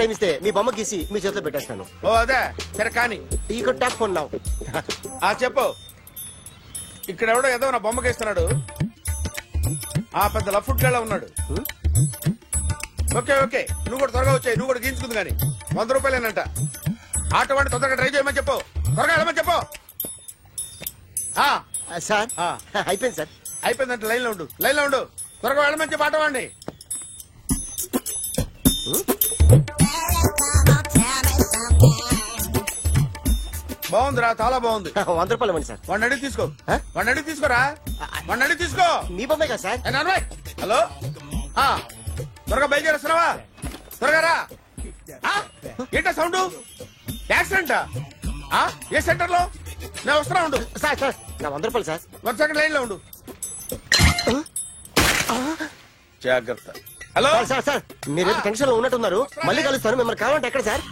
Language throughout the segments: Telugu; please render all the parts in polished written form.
టైం ఇస్తే మీ బొమ్మ గీసి మీ చేతిలో పెట్టేస్తాను. ఓ అదే సరే కానీ ఈ కుడ్ టాక్ ఫోన్ నౌ. చెప్పు. ఇక్కడ ఎవడో ఏదో నా బొమ్మ గీస్తున్నాడు. ఆ పెద్ద లఫుట్ గళ్ళ ఉన్నాడు. ఓకే ఓకే నువ్వు కూడా త్వరగా వచ్చాయి. నువ్వు కూడా గీంచుకుంది కానీ 100 రూపాయలేనంట. ఆటో వాడిని తొందరగా ట్రై చేయమని చెప్పు. త్వరగా వెళ్ళమని చెప్పు. సార్ అయిపోయింది సార్. అయిపోయిందంటే లైన్ లో ఉండు. లైన్ లో ఉండు. త్వరగా వెళ్ళమని చెప్పు ఆటో వాడిని. బాగుందిరా చాలా బాగుంది. 100 రూపాయలు ఇవ్వండి సార్. వాడిని అడిగి తీసుకో. వాడిని అడిగి తీసుకోరా. వాడిని అడిగి తీసుకో. మీ బొమ్మే కదా సార్. హలో త్వరగా బయలుదేరేస్తున్నావా? త్వరగా రా. ఏంటా సౌండ్? యాక్సిడెంట్ ఏ సెంటర్ లో? నేను వస్తున్నా ఉండు. సార్ సార్ నా 100 రూపాయలు సార్. 1 సెకండ్ లైన్ లో ఉండు. జాగ్రత్త. హలో సార్ సార్ మీరు టెన్షన్ లో ఉన్నట్టున్నారు. మళ్ళీ కలుస్తాను. మిమ్మల్ని కావాలంటే ఎక్కడ సార్?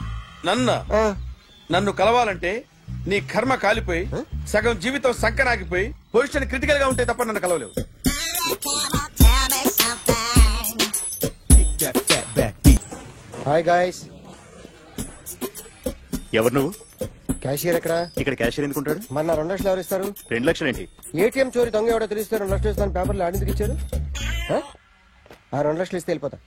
నన్ను కలవాలంటే నీ కర్మ కాలిపోయి సగం జీవితం సంకనాగిపోయి పొజిషన్ క్రిటికల్ గా ఉంటే తప్ప నన్ను కలవలేవు. Hi guys. ఎవరు నువ్వు? క్యాషియర్ ఎక్కడ? ఇక్కడ క్యాషియర్ ఎందుకుంటాడు? మన 2 లక్షలు ఎవరు ఇస్తారు? 2 లక్షలు ఏంటి? ఏటీఎం చోరీ దొంగ ఎవడో తెలిస్తే 2 లక్షలు ఇస్తాను పేపర్లు ఆడిందుకు ఇచ్చారు. ఆ 2 లక్షలు ఇస్తే వెళ్ళిపోతా.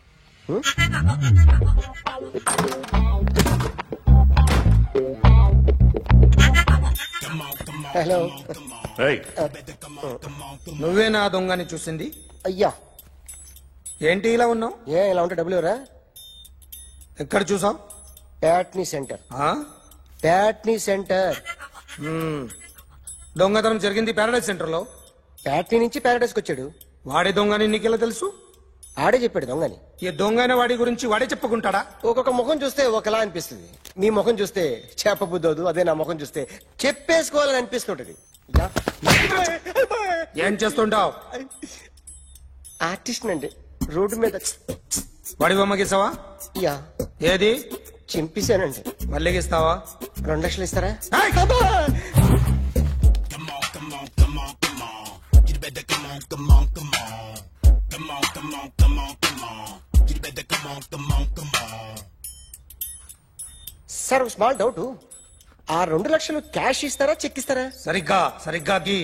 హలో నువ్వే నా దొంగని చూసింది? అయ్యా ఏంటి ఇలా ఉన్నావు? ఇలా ఉంటే డబ్బులు ఎవరా? ఎక్కడ చూసావు? ప్యాట్నీ సెంటర్. దొంగతనం జరిగింది ప్యారడైజ్ సెంటర్ లో. ప్యాట్నీ నుంచి ప్యారడైజ్ వచ్చాడు. వాడే దొంగని నీకెలా తెలుసు? ఆడే చెప్పాడు దొంగని. ఈ దొంగైన వాడి గురించి వాడే చెప్పుకుంటాడా? ఒక్కొక్క ముఖం చూస్తే ఒకలా అనిపిస్తుంది. మీ ముఖం చూస్తే చెప్పబుద్దోదు. అదే నా ముఖం చూస్తే చెప్పేసుకోవాలని అనిపిస్తుంటది. ఏం చేస్తుంటావు? ఆర్టిస్ట్ అండి. రోడ్డు మీద వాడి బొమ్మ గీసావా? యా. ఏది? చింపేశానండి. మళ్ళీ గీస్తావా? 2 లక్షలు ఇస్తారా? Sir small doubt. ఆ 2 లక్షలు క్యాష్ ఇస్తారా చెక్ ఇస్తారా? సరిగ్గా గీ.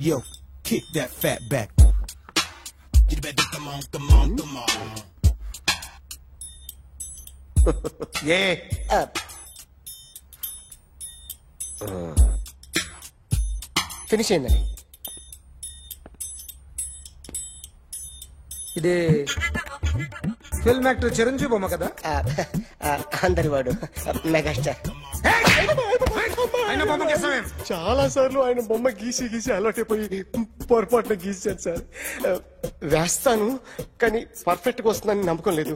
Yo, kick that fat back. You better come on. Finish అయిందండి. ఇది ఫిల్మ్ యాక్టర్ చిరంజీవి బొమ్మ కదా? అందరి వాడు మెగాస్టార్. చాలా సార్లు ఆయన బొమ్మ గీసి అలవాటైపోయి పొరపాటున గీసాను సార్. వేస్తాను కానీ పర్ఫెక్ట్ గా వస్తుందని నమ్మకం లేదు.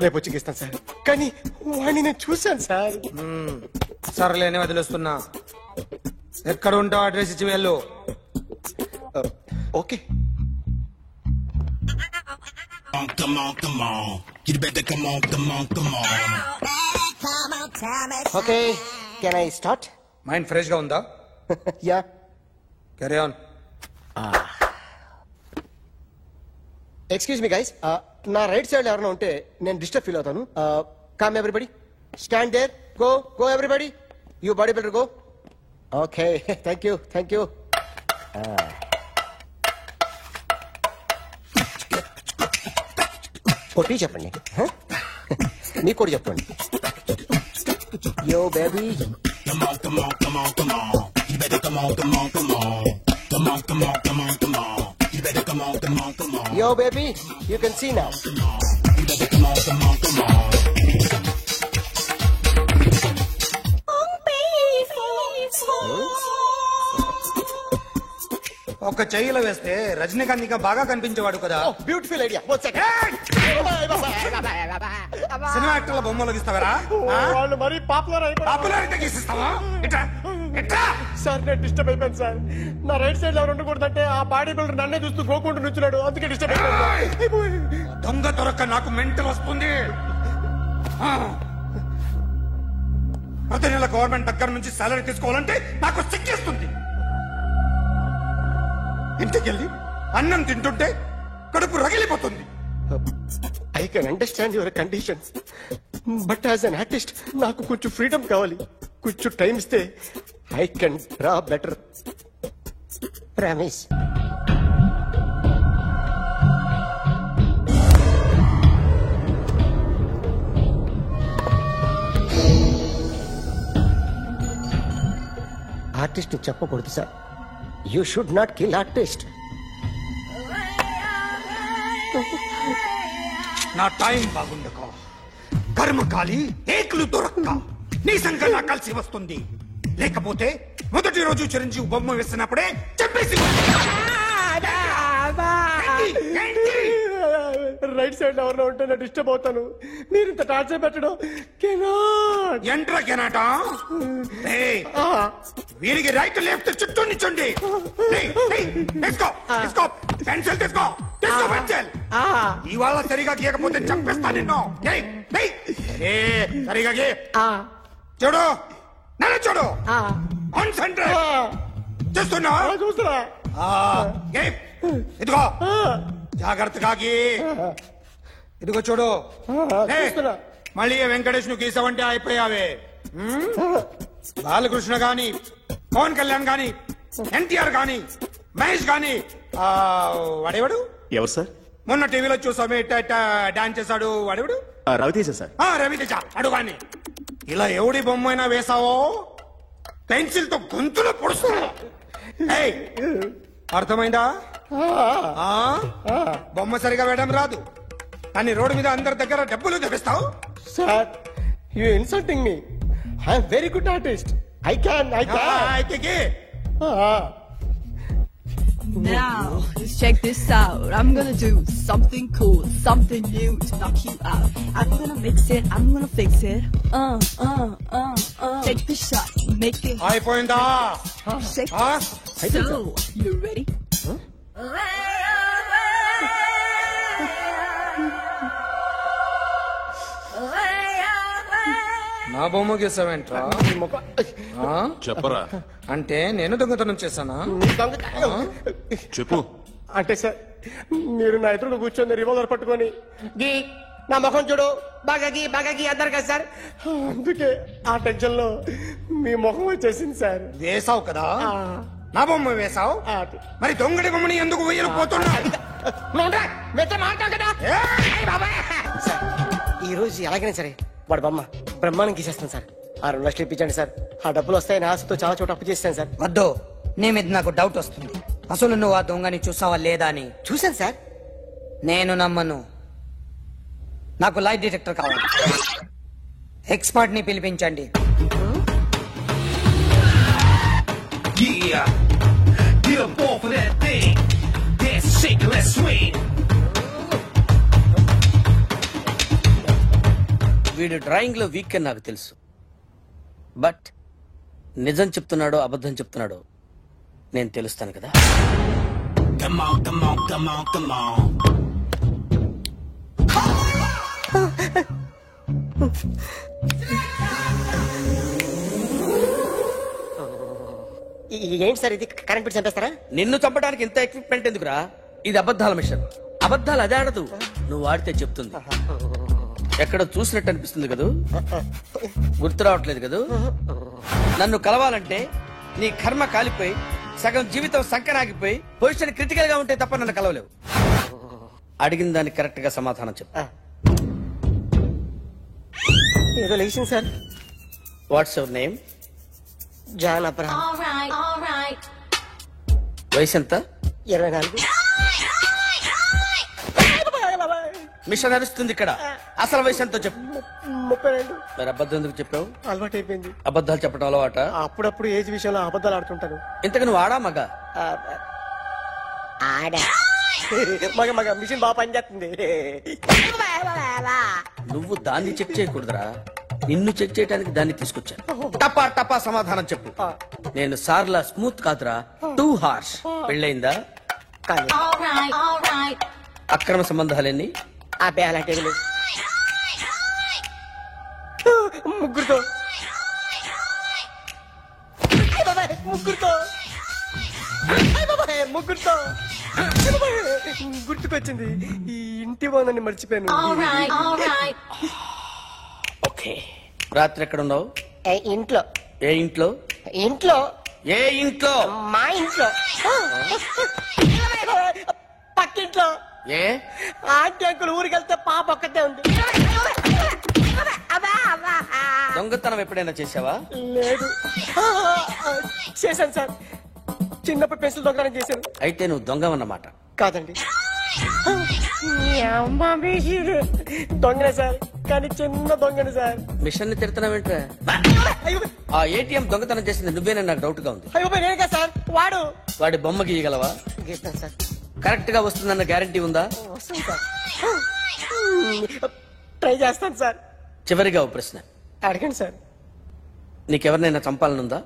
రేపు వచ్చి గీస్తాను సార్. కానీ వాడిని నేను చూశాను సార్. సర్లేని వదిలేస్తున్నా. ఎక్కడ ఉంటావు అడ్రస్ ఇచ్చి వెళ్ళు. Okay. Come on. You better come on. Okay, can I start? Mind fresh గా ఉందా? Yeah. Carry on. Excuse me guys. నా రైట్ సైడ్ ఎవరైనా ఉంటే నేను డిస్టర్బ్ ఫీల్ అవుతాను. Come everybody. Stand there. Go everybody. You body builder go. Okay. Thank you. కొట్టి చెప్పండి. మీకు కూడా చెప్పండి. Yo baby. Come on. You better come on. Come on. You better come on. Yo baby, you can see now. You better come on. ఒక చెయ్యిలో వేస్తే రజనీకాంత్ ఇంకా బాగా కనిపించేవాడు కదా. Beautiful idea. సినిమా యాక్టర్ల బొమ్మలు గీస్తావరా? వాళ్ళు మరీ పాపులారిటీ గీసిస్తావా? సార్ నేను డిస్టర్బ్ అయిపోయాను సార్. నా రైట్ సైడ్ ఎవరు ఉండకూడదంటే ఆ బాడీ బిల్డర్ నన్నే చూస్తూ గోకుంటూ నుంచున్నాడు. అందుకే డిస్టర్బ్ అయిపోయాను. దొంగ దొరక్క నాకు మెంటల్ వస్తుంది. ప్రతి నెల గవర్నమెంట్ దగ్గర నుంచి సాలరీ తీసుకోవాలంటే నాకు సిగ్గేస్తుంది. ఇంటికెళ్ళి అన్నం తింటుంటే కడుపు రగిలిపోతుంది. I can understand your conditions, but as an artist నాకు కొంచెం ఫ్రీడమ్ కావాలి. కొంచెం టైం ఇస్తే I can draw better. Promise. Artist చెప్పకూడదు sir. You should not kill artist. నా టైం బాగుండకో, కర్మకాలి ఏకులు దొరక్క నీ సంఖ్య నాకు కలిసి వస్తుంది. లేకపోతే మొదటి రోజు చిరంజీవి బొమ్మ వేసినప్పుడే చెప్పేసి రైట్ సైడ్ ఎవరిలో ఉంటే నేను డిస్టర్బ్ అవుతాను. మీరు ఇంత టార్చర్ పెట్టడం ఎంట్రా కెనాట. వీరికి రైట్ లెఫ్ట్ చుట్టూ నిచ్చండి. తీసుకో పెన్సిల్, తీసుకో పెన్సిల్. ఇవాళ సరిగా గీయకపోతే చంపేస్తా నిన్ను. సరిగా గీ. చూడు నన్ను చూడు. కాన్సంట్రేట్ చేస్తున్నా. చూస్తున్నా. ఇదిగో జాగ్రత్తగా గీ. ఇదిగో చూడు. మళ్ళీ వెంకటేష్ ను గీసావంటే అయిపోయావే. బాలకృష్ణ గాని, పవన్ కళ్యాణ్ గాని, ఎన్టీఆర్ గాని, మహేష్ గాని, వాడేవాడు ఎవరు సార్? మొన్న టీవీలో చూసామే డాన్స్ చేశాడు వాడేవాడు? రవితేజ సార్. రవితేజ అడుగాని. ఇలా ఎవడి బొమ్మ అయినా వేసావో పెన్సిల్ తో గొంతులో పొడుస్తా. అర్థమైందా? బొమ్మ సరిగా వేయడం రాదు కానీ రోడ్డు మీద అందరి దగ్గర డబ్బులు తెప్పిస్తావు. Sir you insulting me. I'm very good artist. I can. Now, let's check this out. I'm gonna do something cool, something new to knock you out. I'm gonna mix it, I'm gonna fix it. Take the shot, make it. అయిపోయిందా? Shake. So, you ready? నా బొమ్మ గీసావేంట్రా? చెప్పరా. అంటే నేను దొంగతనం చేశానా? చెప్పు. అంటే సార్ మీరు నా ఎదురు కూర్చొని రివాల్వర్ పట్టుకొని గీ నా ముఖం చూడు బాగా గీ అన్నారు కదా సార్. అందుకే ఆ టెన్షన్ లో మీ ముఖం వచ్చేసింది సార్. వేసావు కదా, నా బొమ్మ వేసావు. మరి దొంగడి బొమ్మని ఎందుకు వేయకపోతున్నా? ఈ రోజు ఎలాగైనా సరే వాడు బొమ్మ బ్రహ్మాండం గీసేస్తాను సార్. 6 లక్షలు ఇప్పించండి సార్. ఆ డబ్బులు వస్తాయని ఆశతో చాలా చోట అప్పు చేస్తాను సార్. వద్దు, నీ మీద నాకు డౌట్ వస్తుంది. అసలు నువ్వు ఆ దొంగని చూసావా లేదా అని. చూశాను సార్. నేను నమ్మను. నాకు లైట్ డిటెక్టర్ కావాలి. ఎక్స్పర్ట్ ని పిలిపించండి. వీడు డ్రాయింగ్ లో వీక్ అని నాకు తెలుసు, బట్ నిజం చెప్తున్నాడో అబద్ధం చెప్తున్నాడో నేను తెలుస్తాను కదా. Come on, come on, come on, come on. ఏంటి సార్ ఇది? కరెంట్ బిల్ చంపేస్తారా? నిన్ను చంపడానికి ఇంత ఎక్విప్మెంట్ ఎందుకురా? ఇది అబద్ధాల మిషన్. అబద్ధాలు అదే ఆడదు, నువ్వు ఆడితే చెప్తుంది. ఎక్కడ చూసినట్టు అనిపిస్తుంది కదూ, గుర్తు రావట్లేదు కదూ. నన్ను కలవాలంటే నీ కర్మ కాలిపోయి సగం జీవితం సంకనాగిపోయి పొజిషన్ క్రిటికల్ గా ఉంటే తప్ప నన్ను కలవలేవు. అడిగిన దానికి కరెక్ట్ గా సమాధానం చెప్పు. ఏదో లేచింది sir. What's your name? John Abraham. వయసు ఎంత? 24. మిషన్ నడుస్తుంది ఇక్కడ. అసలు వయసు ఎంతో చెప్పు. 32. మరి అబద్ధం ఎందుకు చెప్పావు? అలవాటు అయిపోయింది. అబద్ధాలు చెప్పడం అలవాట? అప్పుడప్పుడు ఏజ్ విషయంలో అబద్ధాలు ఆడుతుంటాను. ఇంతకు నువ్వు ఆడా మగ? ఆడా. మగ మిషన్ బాగా పనిచేస్తుంది. నువ్వు దాన్ని చెక్ చేయకూడదురా, నిన్ను చెక్ చేయడానికి దాన్ని తీసుకొచ్చాను. టపా టపా సమాధానం చెప్పు. నేను సార్లా స్మూత్ కాదురా, టూ హార్ష్. పెళ్ళయిందా? అక్రమ సంబంధాలన్నీ? అబ్బే అలాంటి ముగ్గురుతో ముగ్గురుతో గుర్తుకొచ్చింది, ఈ ఇంటి ఓనర్ని మర్చిపోయాను. ఓకే, రాత్రి ఎక్కడ ఉన్నావు? ఇంట్లో. ఏ ఇంట్లో? ఇంట్లో. ఏ ఇంట్లో? మా ఇంట్లో. పక్కింట్లో. ఏ ఆంటీ అంకుల్ ఊరికి వెళ్తే పాప ఒక్కతే ఉంది. దొంగతనం ఎప్పుడైనా చేసావా? లేదు. చేశాను సార్, చిన్నప్పుడు పెన్సిల్ దొంగతనం చేశాను. అయితే నువ్వు దొంగవన్నమాట. కాదండి, దొంగనే సార్, కానీ చిన్న దొంగని సార్. మిషన్ ని తిడుతున్నావేంట్రా? ఆ ఏటీఎం దొంగతనం చేసింది నువ్వేనని నాకు డౌట్ గా ఉంది. అయ్యో నేనే కదా సార్. వాడి బొమ్మ గీయగలవా? గీస్తాను సార్. కరెక్ట్ గా వస్తుందన్న గ్యారంటీ ఉందా? వస్తాను సార్, ట్రై చేస్తాను సార్. చివరిగా ఓ ప్రశ్న అడగండి సార్. నీకెవరినైనా చంపాలనుందా?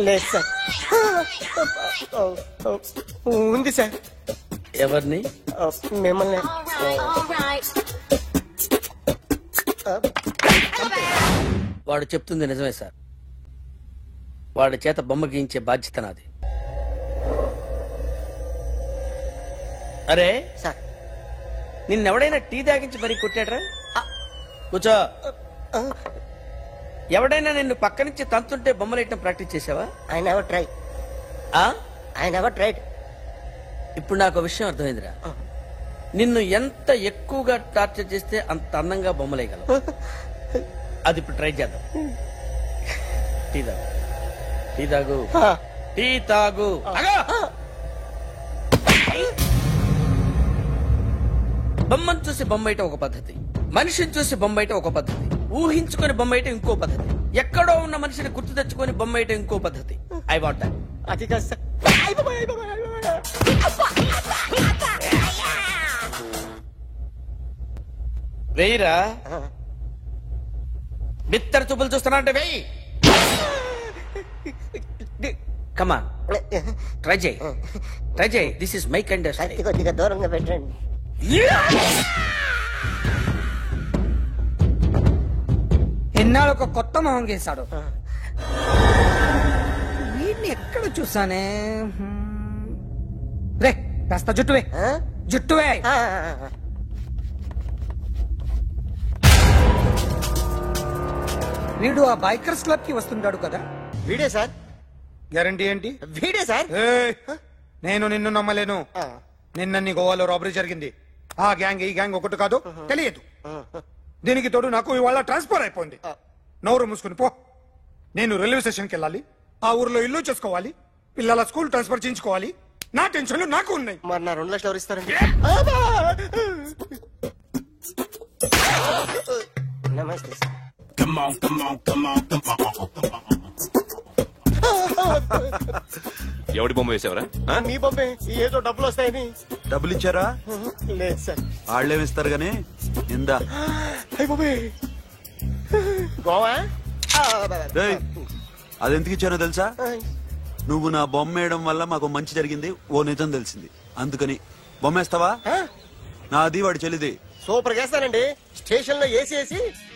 లేదు సార్. ఉంది సార్. ఎవరిని? మిమ్మల్ని. వాడు చెప్తుంది నిజమే సార్. వాడి చేత బొమ్మ గీయించే బాధ్యత నాది. అరే సార్, నిన్నెవడైనా టీ తాగించి మరీ కొట్టాడ్రా? కూర్చో. ఎవడైనా నిన్ను పక్క నుంచి తంతుంటే బొమ్మలేయటం ప్రాక్టీస్ చేసావా? I never try. I never tried. ఇప్పుడు నాకు విషయం అర్థమైందిరా. నిన్ను ఎంత ఎక్కువగా టార్చర్ చేస్తే అంత అందంగా బొమ్మలేయగలవు. అది ఇప్పుడు ట్రై చేద్దాం. టీ తాగు, టీ తాగు, టీ తాగు. బొమ్మను చూసి బొమ్మయటం ఒక పద్ధతి, మనిషిని చూసి బొమ్మయటం ఒక పద్ధతి, ఊహించుకొని బొమ్మయటం ఇంకో పద్ధతి, ఎక్కడో ఉన్న మనిషిని గుర్తు తెచ్చుకొని బొమ్మయటం ఇంకో పద్ధతి. I want that. అది కాదు సార్. వెయ్యిరా. బిత్తర చూపులు చూస్తున్నా అంటే వెయ్యి. కమా, ట్రై చేయి, ట్రై చేయి. This is my kind of style. కొద్దిగా దూరంగా పెట్టండి. ఎన్నాళ్ళు ఒక కొత్త మొహం గీశాడు. వీడిని ఎక్కడ చూసానే? రే కాస్త జుట్టువే, జుట్టువే. వీడు ఆ బైకర్స్ క్లబ్ కి వస్తుంటాడు కదా? వీడే సార్. గ్యారంటీ ఏంటి? వీడే సార్. నేను నిన్ను నమ్మలేను. నిన్న నీ గోవాలో రాబరీ జరిగింది. ఆ గ్యాంగ్ ఈ గ్యాంగ్ ఒకటి కాదు, తెలియదు. దీనికి తోడు నాకు ఇవాళ ట్రాన్స్ఫర్ అయిపోయింది. నోరు మూసుకుని పో. నేను రైల్వే స్టేషన్కి వెళ్ళాలి, ఆ ఊర్లో ఇల్లు చేసుకోవాలి, పిల్లల స్కూల్ ట్రాన్స్ఫర్ చేయించుకోవాలి. నా టెన్షన్లు నాకు ఉన్నాయి. మరి నా 2 లక్షలు ఎవరు ఇస్తారండి? నమస్తే sir. Come on, come on, come on, come on. ఎవడి బొమ్మ వేసావరా? మీ బొమ్మే, ఏదో డబ్బులు వస్తాయని. డబ్బులు ఇచ్చారా? లేదు సార్. వాళ్ళేమిస్తారు గానీ ఇందా. గోవా అదెందుకు ఇచ్చానో తెలుసా? నువ్వు నా బొమ్మ వేయడం వల్ల మాకు మంచి జరిగింది, ఓ నిజం తెలిసింది. అందుకని బొమ్మేస్తావా? నాది వాడి చెల్లిది. సూపర్ చేస్తానండి. స్టేషన్ లో ఏసీ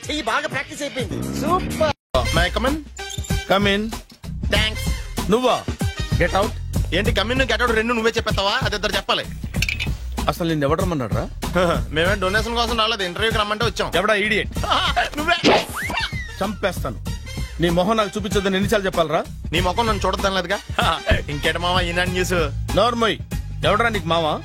చెయ్యి బాగా ప్రాక్టీస్ అయిపోయింది. Super. My come on. Come in. Thanks. నువ్వా? Get out. ఏంటి కమిన్ గెట్ అవుట్ రెండు నువ్వే చెప్పేస్తావా? అది ఇద్దరు చెప్పాలి. అసలు నిన్ను ఎవరు రమ్మన్నాడు రా? మేమే డొనేషన్ కోసం రాలేదు, ఇంటర్వ్యూకి రమ్మంటే వచ్చాం. ఎవడా ఈడియట్? నువ్వే. చంపేస్తాను. నీ మొహం నాకు చూపించొద్దని ఎన్నిసార్లు చెప్పాలరా? నీ మొహం నన్ను చూడద్దాం లేదుగా. ఇంకేట మావా ఈనాడు న్యూస్. నోర్మోయ్, ఎవడరా నీకు మావా?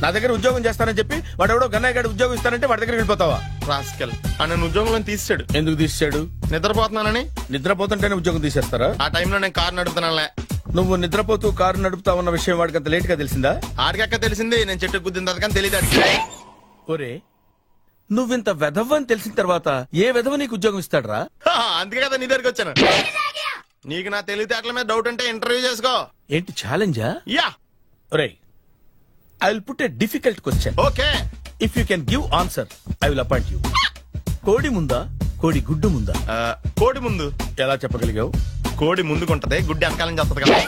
నా దగ్గర ఉద్యోగం చేస్తానని చెప్పి వాడెవడో గన్నయ్య గడి ఉద్యోగం ఇస్తానంటే వాడి దగ్గర వెళ్ళిపోతావా? రాస్కెల్. నన్ను ఉద్యోగంలో తీసాడు. ఎందుకు తీసాడు? నిద్రపోతున్నానని. నిద్రపోతుంటేనే ఉద్యోగం తీసేస్తారా? ఆ టైంలో నేను కారు నడుపుతున్నానులే. నువ్వు నిద్రపోతూ కారు నడుపుతా ఉన్న విషయం వాడికి అంత లేట్ గా తెలిసిందా? ఆడికక్క తెలిసింది, నేను చెట్టు గుద్దిన కానీ తెలియదు. ఒరే, నువ్వింత వెధవ్ అని తెలిసిన తర్వాత ఏ వెధవ నీకు ఉద్యోగం ఇస్తాడరా? అందుకే కదా నీ దగ్గరికి వచ్చాను. నీకు నా తెలివితేటల మీద డౌట్ అంటే ఇంటర్వ్యూ చేసుకో. ఏంటి ఛాలెంజా? యా. ఒరే, I will put a difficult question. Okay. If you can give answer, I will appoint you. కోడి ముందా, కోడి గుడ్డు ముందా? కోడి ముందు. ఎలా చెప్పగలిగావు? కోడి ముందుకుంటది, గుడ్డి వెనకాలని చేస్తుంది కదా.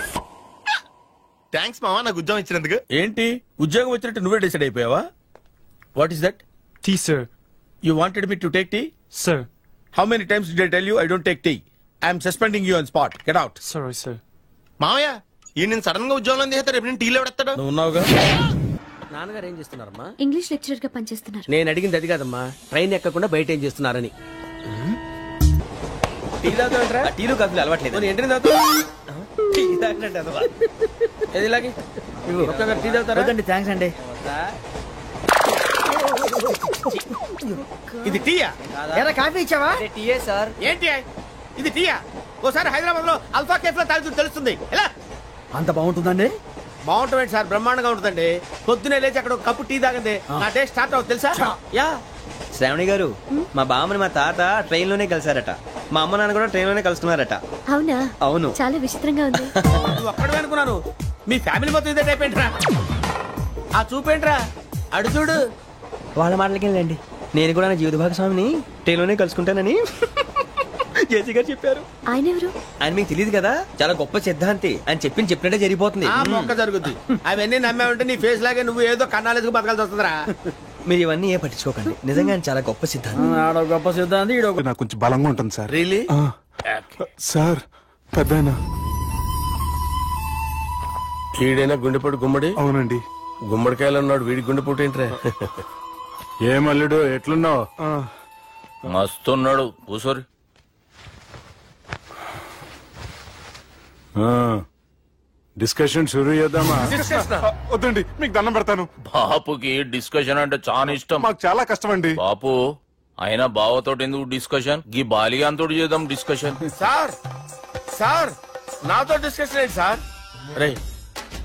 థ్యాంక్స్ మావా నాకు ఉద్యోగం ఇచ్చినందుకు. ఏంటి ఉద్యోగం వచ్చినట్టు నువ్వే డిసైడ్ అయిపోయావా? What is that? Tea sir. You wanted me to take tea? Sir. How many times did I tell you I don't take tea? I am suspending you on spot. Get out. Sorry, sir. మావయ్య, ఈ నేను సడన్ గా ఉద్యోగంలో తీస్తే రేపు నేను టీలో పెడతాడు. నువ్వు ఉన్నావుగా. నాన్నగారు ఏం చేస్తున్నారమ్మా? ఇంగ్లీష్ లెక్చరర్ గా పనిచేస్తున్నారు. నేను అడిగింది అది కాదమ్మా, ట్రైన్ ఎక్కకుండా బయట ఏం చేస్తున్నారని. టీ తాగుతాంట్రా? టీలు కాఫీలు అలవాట్లేదు. ఏంటి తాగుతా? టీ తాగినట్టు ఏది ఇలాగే టీ తాగుతారా? థ్యాంక్స్ అండి. ఇది టీయా? ఎరా కాఫీ ఇచ్చావా? టీయే సార్. ఏంటి ఇది టీయా? ఓసారి హైదరాబాద్ లో అల్ఫా కేఫ్ లో తాగుతూ తెలుస్తుంది. ఎలా అంత బాగుంటుందండి? బాగుంటుంది సార్, బ్రహ్మాండంగా ఉంటుందండి. పొద్దునే లేచి అక్కడ ఒక కప్పు టీ తాగండి, నా డే స్టార్ట్ అవుతుంది తెలుసా? యా. శ్రావణి గారు, మా బామ్మని మా తాత ట్రైన్ లోనే కలిసారట. మా అమ్మ నాన్న కూడా ట్రైన్ లోనే కలుస్తున్నారట. అవునా? అవును. చాలా విచిత్రంగా ఉంది. నువ్వు అక్కడ అనుకున్నాను, మీ ఫ్యామిలీ మొత్తం ఇదే టైప్ ఏంట్రా? ఆ చూపేంట్రా, అడు చూడు. వాళ్ళ మాటలకి వెళ్ళండి. నేను కూడా నా జీవిత భాగస్వామిని ట్రైన్ లోనే కలుసుకుంటానని జేసీ గారు చెప్పారు. ఆయన ఎవరు? ఆయన మీకు తెలియదు కదా, చాలా గొప్ప సిద్ధాంతి అని చెప్పినట్టే జరిగిపోతుంది. ఆ మొక్క జరుగుద్ది. అవన్నీ నమ్మే ఉంటే నీ ఫేస్ లాగే నువ్వు ఏదో కన్నాలేసుకు బతకాల్సి వస్తుందిరా. మీరు ఇవన్నీ ఏ పట్టించుకోకండి, నిజంగా ఆయన చాలా గొప్ప సిద్ధాంతి. గొప్ప సిద్ధాంతి. నాకు కొంచెం బలంగా ఉంటుంది సార్. రియలీ? సార్ పెద్దయినా ఈడైనా గుండెపోటు గుమ్మడి? అవునండి. గుమ్మడికాయలు అన్నాడు, వీడి గుండెపోటు ఏంట్రా? ఏమల్లుడు ఎట్లున్నావు? మస్తున్నాడు కూసోరి. డిస్కషన్ షురూ చేద్దామా? వద్దండి, మీకు దండం పెడతాను. బాపుకి డిస్కషన్ అంటే చాలా ఇష్టం. మాకు చాలా కష్టం అండి. బాపు అయినా బావతోటి ఎందుకు డిస్కషన్? గీ బాలిగాంతోటి చేద్దాం డిస్కషన్. సార్ సార్ నాతో డిస్కషన్ ఏంటి సార్? రే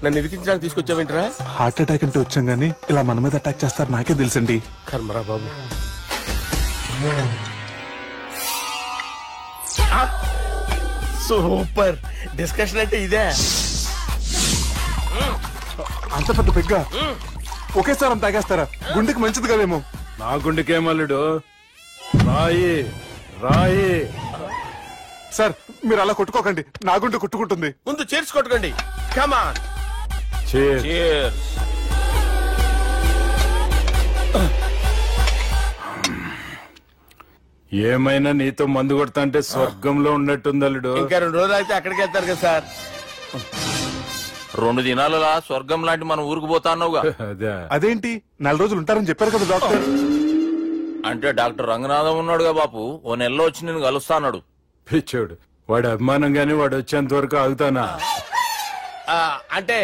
నన్ను ఇరికించడానికి తీసుకొచ్చావేంట్రా? హార్ట్ అటాక్ అంటే వచ్చాం గానీ ఇలా మన మీద అటాక్ చేస్తారు నాకే తెలుసండి. కర్మరా బాబు. సూపర్ డిస్కషన్ అంటే ఇదే. అంత పెద్ద పెగ్గా ఒకేసారి అంత తాగేస్తారా? గుండెకి మంచిది కదేమో. నా గుండెకేమల్లుడు రాయి రాయి. సార్ మీరు అలా కొట్టుకోకండి, నా గుండె కొట్టుకుంటుంది. ముందు చేర్చి కొట్టుకోండి. కమాన్. ఏమైనా నీతో మందు కొడతా అంటే స్వర్గంలో ఉన్నట్టుంది అల్లుడు. ఇంకా 2 రోజులు అయితే అక్కడికి వెళ్తారు కదా సార్. 2 దినాలలా స్వర్గం లాంటి మన ఊరికి పోతాన్నావుగా. అదేంటి 4 రోజులు ఉంటారని చెప్పారు కదా డాక్టర్. అంటే డాక్టర్ రంగనాథం ఉన్నాడుగా బాపు, ఓ నెలలో వచ్చి నేను కలుస్తాన్నాడు. పిచ్చోడు, వాడి అభిమానం గాని వాడు వచ్చేంత వరకు ఆగుతానా? అంటే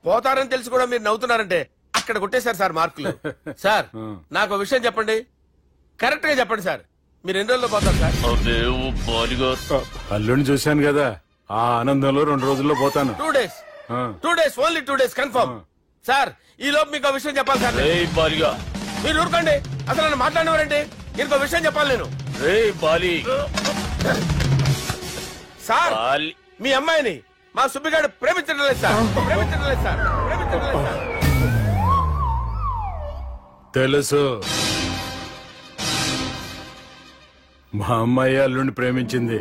పోతారని తెలిసి కూడా మీరు నవ్వుతున్నారంటే అక్కడ కొట్టేశారు సార్ మార్కులు. సార్ నాకు విషయం చెప్పండి, కరెక్ట్ గా చెప్పండి సార్. మీరు ఎన్ని రోజుల్లో పోతారు సార్? అల్లుడిని చూశాను కదా, ఆ ఆనందంలో 2 రోజుల్లో పోతాను. 2 days. 2 days, only 2 days confirm. Sir ఈ లోపు మీకు విషయం చెప్పాలి సార్. మీరు ఊరుకోండి, అసలు నన్ను మాట్లాడినవారండి. ఇంకో విషయం చెప్పాలి నేను. సార్ మీ అమ్మాయిని మా సుబ్బిగాడు ప్రేమించడం లేదు సార్. ప్రేమించడం లేదు సార్. ప్రేమించడం లేదు సార్. తెలుసు, మా అమ్మాయి అల్లుడిని ప్రేమించింది.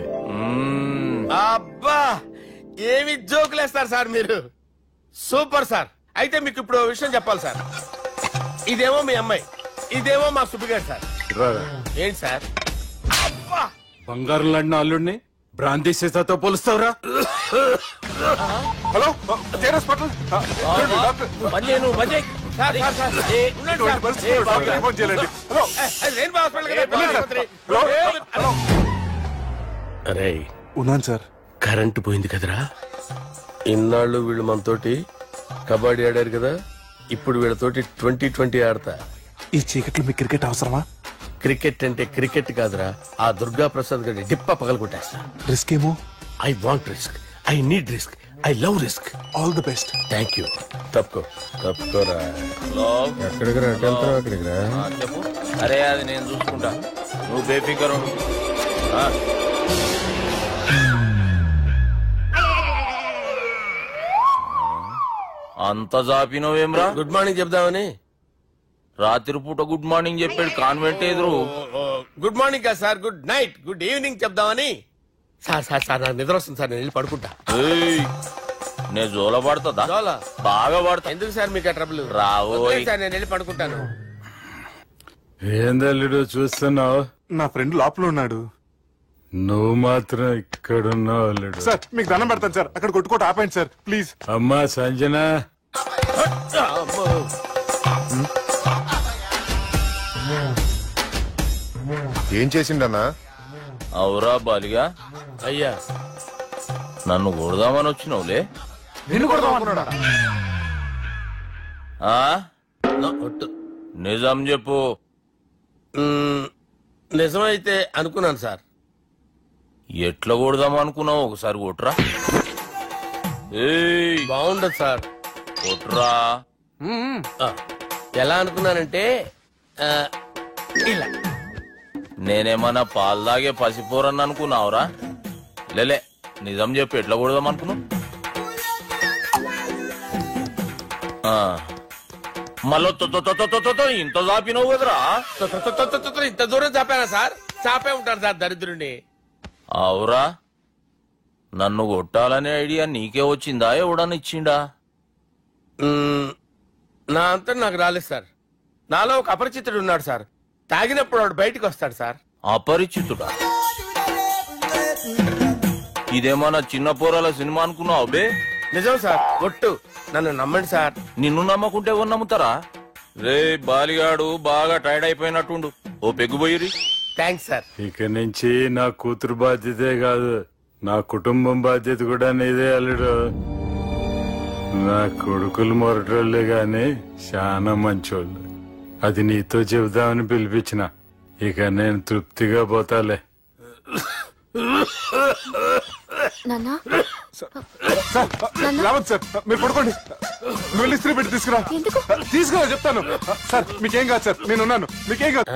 అబ్బా ఏమి జోకులేస్తారు సార్ మీరు. Super sir. అయితే మీకు ఇప్పుడు విషయం చెప్పాలి సార్. ఇదేమో మీ అమ్మాయి, ఇదేమో మా సుబ్బిగాడు సార్. ఏంటి సార్? అబ్బా బంగారం లాంటి అల్లుడిని భ్రాంతి సీతాతో పోలుస్తావురా? Hello hospital. అరే ఉన్నాను సార్. కరెంటు పోయింది కదరా. ఇన్నాళ్ళు వీళ్ళు మనతోటి కబడ్డీ ఆడారు కదా, ఇప్పుడు వీళ్ళతోటి 2020 ఆడతా. ఈ చీకట్లో మీకు క్రికెట్ అవసరమా? క్రికెట్ అంటే క్రికెట్ కాదురా, ఆ దుర్గా ప్రసాద్ గారి డిప్ప పగలగొట్టేస్తా. రిస్క్ ఏమో. I want risk, I need risk, I love risk. All the best. Thank you. తప్పుకోరా. ఎక్కడికి రా? అక్కడికి రా. చెప్పు. అరే అది నేను చూసుకుంటా, నువ్వు బేఫికర్ ఉండు. అంత జాపినవేమ్రా? గుడ్ మార్నింగ్ చెప్దామని. రాత్రి పూట గుడ్ మార్నింగ్ చెప్పాడు కాన్వెంట్ ఎదురు. గుడ్ మార్నింగ్ కాదు sir, good night, good evening చెప్దామని. సార్ సార్ సార్ నాకు నిద్ర వస్తుంది సార్, నేను వెళ్ళి పడుకుంటా. నేను జోల పడుతుందా? జోలా బాగా పడతా. ఎందుకు సార్ మీకు ట్రబుల్? రావు సార్, నేను వెళ్ళి పడుకుంటాను. ఏందల్లుడు చూస్తున్నావు? నా ఫ్రెండ్ లోపల ఉన్నాడు, నువ్వు మాత్రం ఇక్కడున్నావు అల్లుడు. సార్ మీకు దండం పెడతాను సార్, అక్కడ కొట్టుకోట ఆపండి సార్ ప్లీజ్. అమ్మా సంజన. ఏం చేసిండన్నా? అవురా బాలిగా, అయ్యా నన్ను కొడదామని వచ్చినావులే. నిన్ను కొడదామన్నాడా? ఆ? నిజం చెప్పు. నిజమైతే అనుకున్నాను సార్. ఎట్లా కొడదాం అనుకున్నావు? ఒకసారి కొట్రా. ఏయ్, బాగుండదు సార్. కొట్రా. ఎలా అనుకున్నానంటే ఇలా. నేనేమన్నా పాలు తాగే పసిపోరని అనుకున్నావురా? లేలే, నిజం చెప్పు, ఎట్లా కొడదాం అనుకున్నావు? మళ్ళీ ఇంత చాపినావు కదరా? ఇంత దూరం చాపానా సార్? చాపే ఉంటాను సార్ దరిద్రుడిని. అవురా, నన్ను కొట్టాలనే ఐడియా నీకే వచ్చిందా? ఎవడన్నా ఇచ్చిండా? నా అంతా నాకు రాలేదు సార్. నాలో ఒక అపరిచితుడు ఉన్నాడు సార్. తాగినప్పుడు వాడు బయటికి వస్తాడు సార్. అపరిచితుడా? ఇదేమన్నా చిన్న పోరాల సినిమా అనుకున్నావు బే? నిజం సార్, ఒట్టు. నన్ను నమ్మండి సార్. నిన్ను నమ్మకుంటే ఎవరు నమ్ముతారా? రే బాలిగాడు బాగా టైర్డ్ అయిపోయినట్టుండు, ఓ పెగ్గుబోయిరి. Thanks sir. ఇక నుంచి నా కూతురు బాధ్యతే కాదు, నా కుటుంబం బాధ్యత కూడా నీదే అల్లుడు. నా కొడుకులు మొరటోళ్లే గాని చాలా మంచోళ్ళు. అది నీతో చెబుదామని పిలిపించిన. ఇక నేను తృప్తిగా పోతాలే. రావద్దు సార్, మీరు పడుకోండి. నువ్వు వెళ్ళి ఇస్త్రీ పెట్టి తీసుకురా. తీసుకురా చెప్తాను. సార్ మీకేం కాదు సార్, నేనున్నాను. మీకేం కాదు.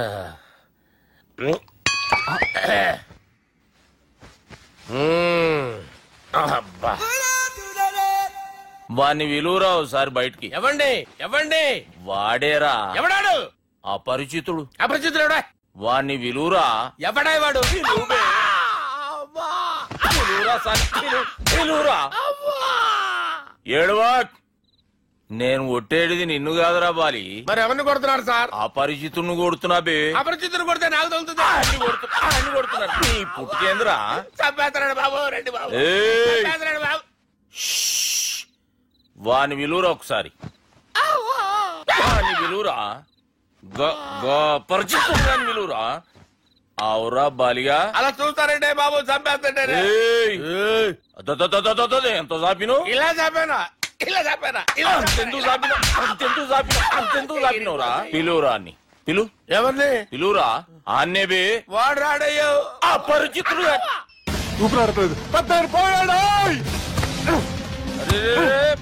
వాణ్ణి విలువరావు సార్ బయటికి. ఎవండి ఎవండి? వాడేరా. ఎవడాడు? అపరిచితుడు. అపరిచితుడు ఎవడా? వాణ్ణి విలువరా. ఎవడా వాడు? ఏడవా. నేను కొట్టేది నిన్ను కాదురా బాలి. మరి ఎవరిని కొడుతున్నారు సార్? అపరిచితుడిని కొడుతున్నా బే. అపరిచితుడు కొడితే నాకు తగులుతుంది. అన్ని కొడుతున్నారు. నీ పుట్టుకేంద్రా? చంపేస్తాడు బాబు, రండి బాబు. చంపేస్తాడు బాబు. వాని విలువరా ఒకసారి. వాని విలువరా. పరిచితుడు విలువరా. అవురా బాలిగా. అలా చూస్తారంటే బాబు, చంపేస్తాడే. ఎంత చాపిను? ఇలా చాపానా? ఇలా చాపానా? అంతెందుకు చాపినవురా? పిలువురా అని. పిలు. ఎవరిని పిలువురా? ఆన్నే బే. వాడు రాడయ్యో. అపరిచితుడు. ఊపిరాడట్లేదు. పెద్దాయన పోయాడు.